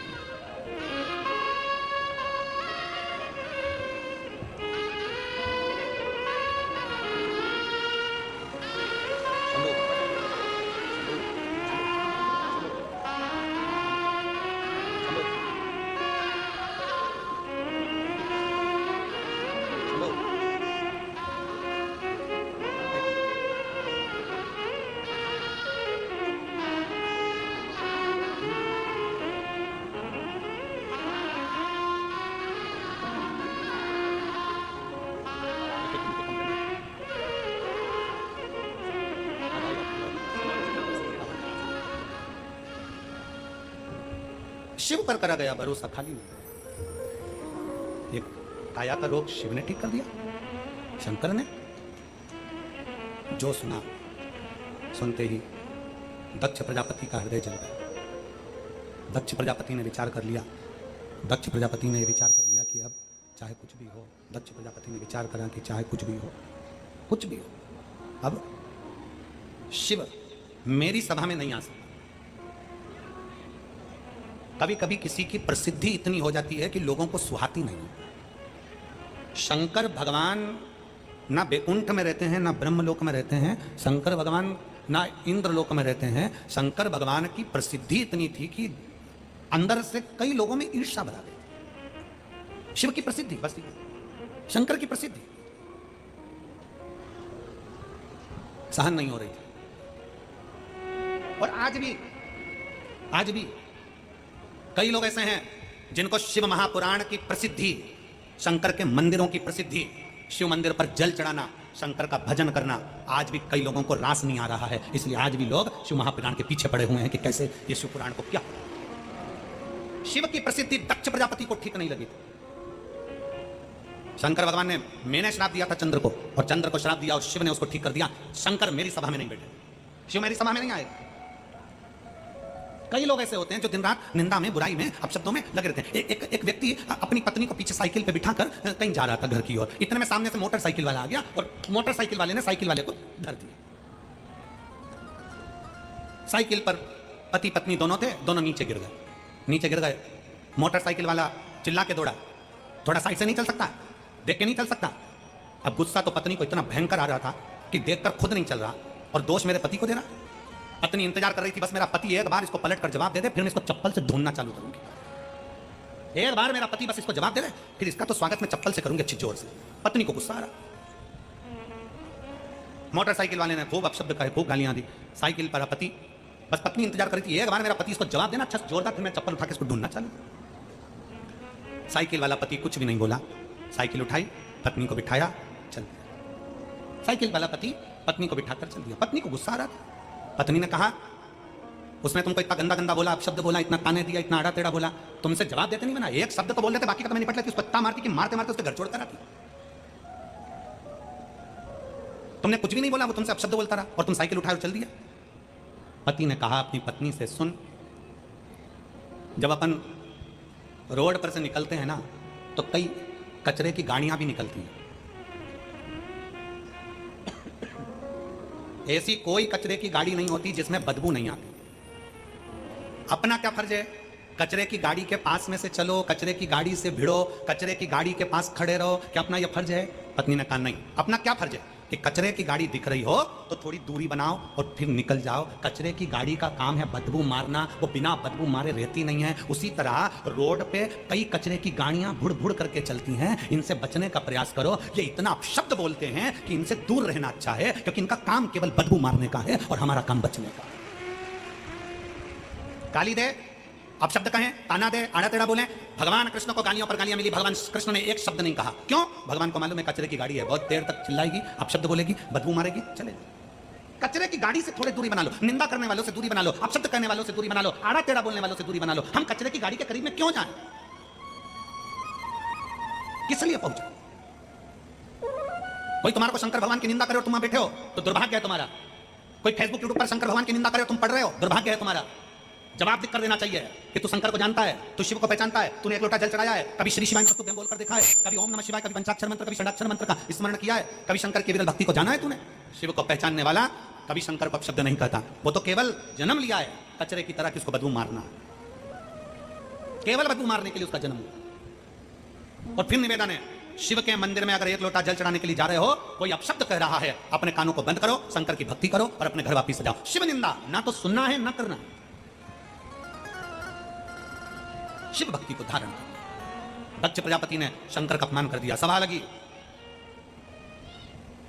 शिव पर करा गया भरोसा खाली नहीं। एक काया का रोग शिव ने ठीक कर दिया, शंकर ने। जो सुना, सुनते ही दक्ष प्रजापति का हृदय जल गया। दक्ष प्रजापति ने विचार कर लिया, दक्ष प्रजापति ने विचार कर लिया कि अब चाहे कुछ भी हो, दक्ष प्रजापति ने विचार करा कि चाहे कुछ भी हो, कुछ भी हो, अब शिव मेरी सभा में नहीं आ सकता। कभी कभी किसी की प्रसिद्धि इतनी हो जाती है कि लोगों को सुहाती नहीं। शंकर भगवान ना वैकुंठ में रहते हैं, ना ब्रह्मलोक में रहते हैं, शंकर भगवान ना इंद्रलोक में रहते हैं। शंकर भगवान की प्रसिद्धि इतनी थी कि अंदर से कई लोगों में ईर्ष्या भरा गई। शिव की प्रसिद्धि बस, शंकर की प्रसिद्धि सहन नहीं हो रही थी। और आज भी कई लोग ऐसे हैं जिनको शिव महापुराण की प्रसिद्धि, शंकर के मंदिरों की प्रसिद्धि, शिव मंदिर पर जल चढ़ाना, शंकर का भजन करना, आज भी कई लोगों को रास नहीं आ रहा है। इसलिए आज भी लोग शिव महापुराण के पीछे पड़े हुए हैं कि कैसे ये शिव पुराण को क्या। शिव की प्रसिद्धि दक्ष प्रजापति को ठीक नहीं लगी थी। शंकर भगवान ने, मैंने श्राप दिया था चंद्र को, और चंद्र को श्राप दिया और शिव ने उसको ठीक कर दिया। शंकर मेरी सभा में नहीं बैठे, शिव मेरी सभा में नहीं आए। कई लोग ऐसे होते हैं जो दिन रात निंदा में, बुराई में, अपशब्दों में लगे रहते हैं। एक व्यक्ति अपनी पत्नी को पीछे साइकिल पे बिठाकर कहीं जा रहा था घर की ओर। इतने में सामने से मोटरसाइकिल वाला आ गया और मोटरसाइकिल वाले ने साइकिल वाले को धर दिया। साइकिल पर पति पत्नी दोनों थे, दोनों नीचे गिर गए। मोटरसाइकिल वाला चिल्ला के दौड़ा, थोड़ा साइड से नहीं चल सकता, देख के नहीं चल सकता। अब गुस्सा तो पत्नी को इतना भयंकर आ रहा था कि देखकर खुद नहीं चल रहा और दोष मेरे पति को दे रहा। पत्नी इंतजार कर रही थी, बस मेरा पति एक बार इसको पलट कर जवाब दे दे, फिर मैं इसको चप्पल से ढूंढना चालू करूंगी। एक बार मेरा पति बस इसको जवाब दे दे, फिर इसका तो स्वागत मैं चप्पल से करूंगी अच्छी जोर से। पत्नी को गुस्सा आ रहा। मोटरसाइकिल वाले ने खूब अपशब्द कहे, खूब गालियां दी। साइकिल पर पति, बस पत्नी इंतजार कर रही थी, एक बार मेरा पति इसको जवाब देना अच्छा जोरदार, फिर मैं चप्पल उठा के इसको ढूंढना चालू। साइकिल वाला पति कुछ भी नहीं बोला, साइकिल उठाई, पत्नी को बिठाया, चल दिया। साइकिल वाला पति पत्नी को बिठाकर चल दिया। पत्नी को गुस्सा आ रहा था। पत्नी ने कहा, उसने तुमको इतना गंदा गंदा बोला, अपशब्द बोला, इतना ताने दिया, इतना आड़ा टेढ़ा बोला, तुमसे जवाब देते नहीं बना। एक शब्द तो बोल देते, बाकी का तो मैं निपट लेती। उसको इतना मारती कि मारते मारते उसके घर छोड़कर आती। तुमने कुछ भी नहीं बोला, वो तुमसे अपशब्द बोलता रहा और तुम साइकिल उठाए और चल दिया। पति ने कहा अपनी पत्नी से, सुन, जब अपन रोड पर से निकलते हैं ना, तो कई कचरे की गाड़ियां भी निकलती हैं। ऐसी कोई कचरे की गाड़ी नहीं होती जिसमें बदबू नहीं आती। अपना क्या फर्ज है? कचरे की गाड़ी के पास में से चलो, कचरे की गाड़ी से भिड़ो, कचरे की गाड़ी के पास खड़े रहो, क्या अपना यह फर्ज है? पत्नी ने कहा नहीं। अपना क्या फर्ज है कि कचरे की गाड़ी दिख रही हो तो थोड़ी दूरी बनाओ और फिर निकल जाओ। कचरे की गाड़ी का काम है बदबू मारना, वो बिना बदबू मारे रहती नहीं है। उसी तरह रोड पे कई कचरे की गाड़ियां भुड़ भुड़ करके चलती हैं, इनसे बचने का प्रयास करो। ये इतना शब्द बोलते हैं कि इनसे दूर रहना अच्छा है, क्योंकि इनका काम केवल बदबू मारने का है और हमारा काम बचने का। गाली दे, अपशब्द कहें, ताना दे, आड़ा टेढ़ा बोले। भगवान कृष्ण को गालियों पर गालियां मिली, भगवान कृष्ण ने एक शब्द नहीं कहा। क्यों? भगवान को मालूम है कचरे की गाड़ी है, बहुत देर तक चिल्लाएगी, अपशब्द बोलेगी, बदबू मारेगी, चलेगी। कचरे की गाड़ी से थोड़ी दूरी बना लो, निंदा करने वालों से दूरी बना लो, अपशब्द कहने वालों से दूरी बना लो, आड़ा टेढ़ा बोलने वालों से दूरी बना लो। हम कचरे की गाड़ी के करीब में क्यों जाएं? किस लिए पहुंचे? कोई तुम्हारे को शंकर भगवान की निंदा करे और तुम बैठे हो तो दुर्भाग्य है तुम्हारा। कोई फेसबुक यूट्यूब पर शंकर भगवान की निंदा करे, तुम पढ़ रहे हो, दुर्भाग्य है तुम्हारा। जवाब कर देना चाहिए कि तू शंकर को जानता है, तू शिव को पहचानता है, तूने एक लोटा जल चढ़ाया है, कभी श्री शिवाय मंत्र बोलकर देखा है, कभी ओम नमः शिवाय, कभी पंचाक्षर मंत्र, कभी षडाक्षर मंत्र का स्मरण किया है, कभी शंकर की विरल भक्ति को जाना है तूने? शिव को पहचानने वाला कभी शंकर को अपशब्द नहीं कहता। वो तो केवल जन्म लिया है कचरे की तरह कि उसको बदबू मारना, केवल बदबू मारने के लिए उसका जन्म हुआ। और फिर निवेदन है, शिव के मंदिर में अगर एक लोटा जल चढ़ाने के लिए जा रहे हो, कोई अपशब्द कह रहा है, अपने कानों को बंद करो, शंकर की भक्ति करो और अपने घर वापिस जाओ। शिव निंदा ना तो सुनना है ना करना, शिव भक्ति को धारण कर। दक्ष प्रजापति ने शंकर का अपमान कर दिया, सभा लगी,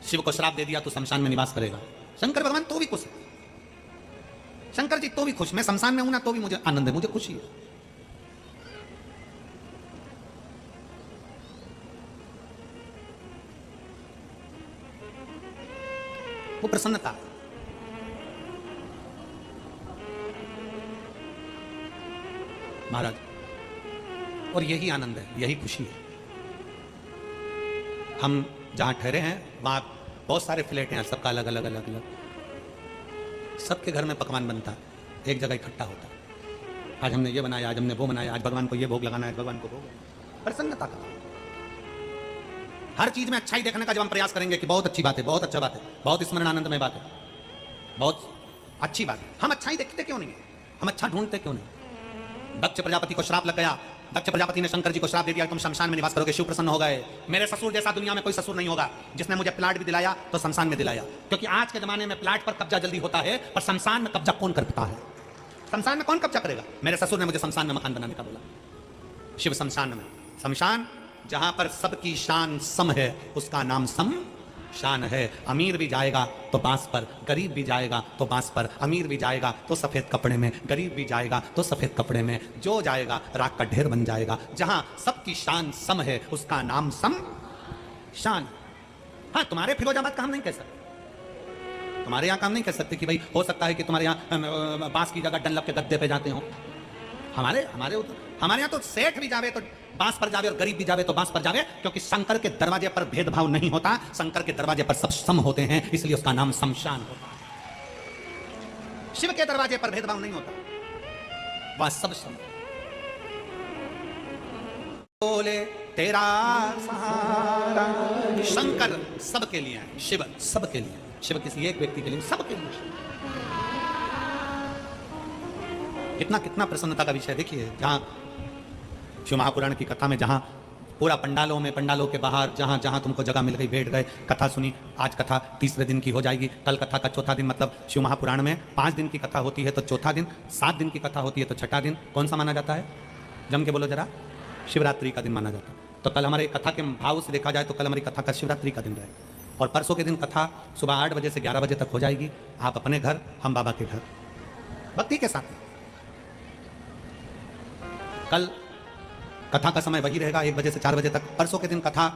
शिव को श्राप दे दिया तो शमशान में निवास करेगा। शंकर भगवान तो भी खुश है, शंकर जी तो भी खुश, मैं शमशान में हूं ना तो भी मुझे आनंद है, मुझे खुशी है। वो प्रसन्नता, महाराज, और यही आनंद है, यही खुशी है। हम जहां ठहरे हैं वहां बहुत सारे फ्लैट हैं, सबका अलग अलग अलग अलग, सबके घर में पकवान बनता है, एक जगह इकट्ठा होता है। आज हमने ये बनाया, आज हमने वो बनाया, आज भगवान को ये भोग लगाना है, भगवान को भोग। प्रसन्नता का, हर चीज में अच्छाई देखने का जब हम प्रयास करेंगे कि बहुत अच्छी बात है, बहुत अच्छा बात है, बहुत स्मरण आनंदमय बात है, बहुत अच्छी बात है, हम अच्छाई देखते क्यों नहीं? हम अच्छा ढूंढते क्यों नहीं? दक्ष प्रजापति को श्राप लग गया, दक्ष प्रजापति ने शंकर जी को श्राप दे दिया, तुम शमशान में निवास करोगे। शिव प्रसन्न हो गए, मेरे ससुर जैसा दुनिया में कोई ससुर नहीं होगा, जिसने मुझे प्लाट भी दिलाया तो शमशान में दिलाया। क्योंकि आज के जमाने में प्लाट पर कब्जा जल्दी होता है, पर शमशान में कब्जा कौन करता है? शमशान में कौन कब्जा करेगा? मेरे ससुर ने मुझे शमशान में मकान बनाने का बोला। शिव शमशान में, शमशान जहां पर सबकी शान सम है, उसका नाम शम शान है। अमीर भी जाएगा तो बांस पर, गरीब भी जाएगा तो बांस पर। अमीर भी जाएगा तो सफेद कपड़े में, गरीब भी जाएगा तो सफेद कपड़े में। जो जाएगा राख का ढेर बन जाएगा। जहां सबकी शान सम है उसका नाम सम शान। हाँ, तुम्हारे फिरोजाबाद का हम नहीं कह सकते, तुम्हारे यहाँ काम नहीं कह सकते कि भाई हो सकता है कि तुम्हारे यहाँ बांस की जगह डनलप के गद्दे पे जाते हो। हमारे यहाँ तो सेठ भी जावे तो बांस पर जावे और गरीब भी जावे तो बांस पर जावे, क्योंकि शंकर के दरवाजे पर भेदभाव नहीं होता। शंकर के दरवाजे पर सब सम होते हैं, इसलिए उसका नाम शमशान होता है। शिव के दरवाजे पर भेदभाव नहीं होता, वह सब सम। बोले तेरा सहारा। शंकर सबके लिए है, शिव सबके लिए। शिव किसी एक व्यक्ति के लिए, सबके लिए। कितना कितना प्रसन्नता का विषय देखिए। जहां शिव महापुराण की कथा में जहां पूरा पंडालों के बाहर जहां जहां तुमको जगह मिल गई, बैठ गए, कथा सुनी। आज कथा तीसरे दिन की हो जाएगी, कल कथा का चौथा दिन। मतलब शिव महापुराण में 5 दिन की कथा होती है तो चौथा दिन, 7 दिन की कथा होती है तो छठा दिन कौन सा माना जाता है? जम के बोलो जरा। शिवरात्रि का दिन माना जाता है। तो कल हमारे कथा के भाव से देखा जाए तो कल हमारी कथा का शिवरात्रि का दिन रहेगा। और परसों के दिन कथा सुबह 8 बजे से 11 बजे तक हो जाएगी। आप अपने घर, हम बाबा के घर, भक्ति के साथ। कल कथा का समय वही रहेगा, 1 बजे से 4 बजे तक। परसों के दिन कथा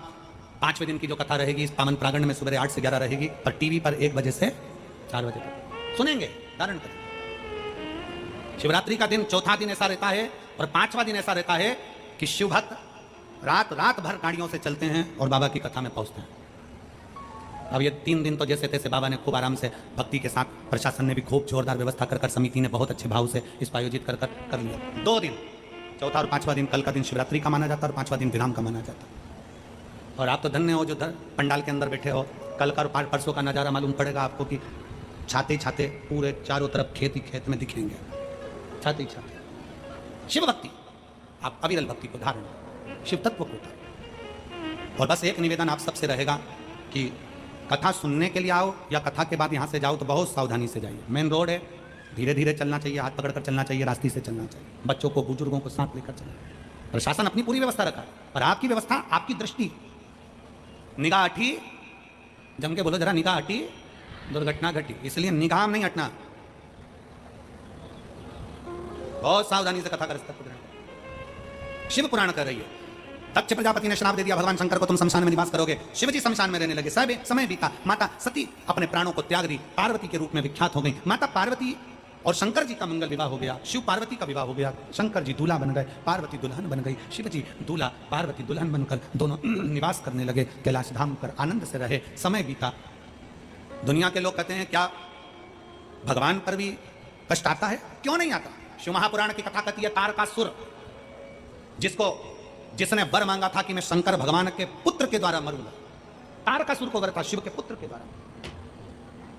5वें दिन की जो कथा रहेगी इस पावन प्रांगण में सुबह 8 से 11 रहेगी, और टीवी पर 1 बजे से 4 बजे तक सुनेंगे, धारण करेंगे। शिवरात्रि का दिन चौथा दिन ऐसा रहता है, और 5वां दिन ऐसा रहता है कि शिव भक्त रात भर गाड़ियों से चलते हैं और बाबा की कथा में पहुंचते हैं। अब ये 3 दिन तो जैसे तैसे बाबा ने खूब आराम से भक्ति के साथ, प्रशासन ने भी खूब जोरदार व्यवस्था कर समिति ने बहुत अच्छे भाव से इसको आयोजित कर लिया। 2 दिन, चौथा और 5वां दिन, कल का दिन शिवरात्रि का माना जाता है और 5वां दिन विराम का माना जाता है। और आप तो धन्य हो जो पंडाल के अंदर बैठे हो। कल का और परसों का नज़ारा मालूम पड़ेगा आपको कि छाते छाते पूरे चारों तरफ खेत ही खेत में दिखेंगे, छाते ही छाते। शिव भक्ति, आप अविरल भक्ति को धारण, शिव तत्व को धारण। और बस एक निवेदन आप सबसे रहेगा कि कथा सुनने के लिए आओ या कथा के बाद यहाँ से जाओ तो बहुत सावधानी से जाइए। मेन रोड है, धीरे धीरे चलना चाहिए, हाथ पकड़कर चलना चाहिए, रास्ते से चलना चाहिए। बच्चों को, बुजुर्गों को साथ लेकर चलना। प्रशासन अपनी पूरी व्यवस्था रखा है, पर आपकी व्यवस्था, आपकी दृष्टि, निगाह हटी, जम के बोलो जरा, निगाह हटी, दुर्घटना घटी। इसलिए निगाह नहीं हटना, बहुत सावधानी से कथा कर। शिव पुराण कर रही है। दक्ष प्रजापति ने श्राप दे दिया, भगवान शंकर को तुम शमशान में निवास करोगे। शिवजी शमशान में रहने लगे। समय बीता, माता सती अपने प्राणों को त्याग दी, पार्वती के रूप में विख्यात हो गई। माता पार्वती और शंकर जी का मंगल विवाह हो गया, शिव पार्वती का विवाह हो गया। शंकर जी दूल्हा बन गए, पार्वती दुल्हन बन गई। शिव जी दूल्हा, पार्वती दुल्हन बनकर दोनों निवास करने लगे, कैलाश धाम पर आनंद से रहे। समय बीता। दुनिया के लोग कहते हैं क्या भगवान पर भी कष्ट आता है? क्यों नहीं आता? शिव महापुराण की कथा कहती है तारकासुर, जिसने वर मांगा था कि मैं शंकर भगवान के पुत्र के द्वारा मरूंगा, तारकासुर को वर था शिव के पुत्र के द्वारा।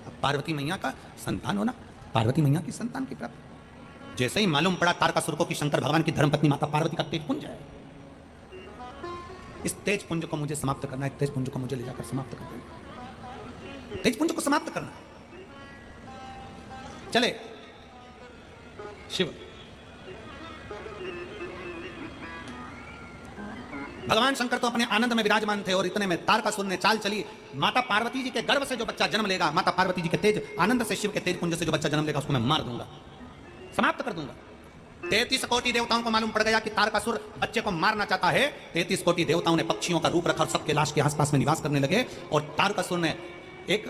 अब पार्वती मैया का संतान होना, पार्वती मैया की संतान की प्राप्ति। जैसे ही मालूम पड़ा तारकासुर को कि शंकर भगवान की धर्मपत्नी माता पार्वती का तेज पुंज है, इस तेज पुंज को मुझे समाप्त करना है, तेज पुंज को मुझे ले जाकर समाप्त कर देना, तेज पुंज को समाप्त करना। चले शिव, भगवान शंकर तो अपने आनंद में विराजमान थे, और इतने में तारकासुर ने चाल चली। माता पार्वती जी के गर्भ से जो बच्चा जन्म लेगा, माता पार्वती जी के तेज आनंद से, शिव के तेज पुंज से जो बच्चा जन्म लेगा, उसको मैं मार दूंगा, समाप्त कर दूंगा। 33 कोटि देवताओं को मालूम पड़ गया कि तारकासुर बच्चे को मारना चाहता है। 33 कोटि देवताओं ने पक्षियों का रूप रखा और सबके लाश के आसपास में निवास करने लगे। और तारकासुर ने एक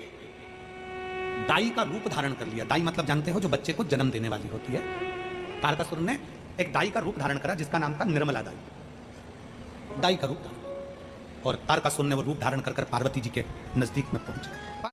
दाई का रूप धारण कर लिया। दाई मतलब जानते हो, जो बच्चे को जन्म देने वाली होती है। तारकासुर ने एक दाई का रूप धारण करा जिसका नाम था निर्मला दाई का रूप धारण। और तारकासुर ने वो रूप धारण कर पार्वती जी के नजदीक में पहुंच गया।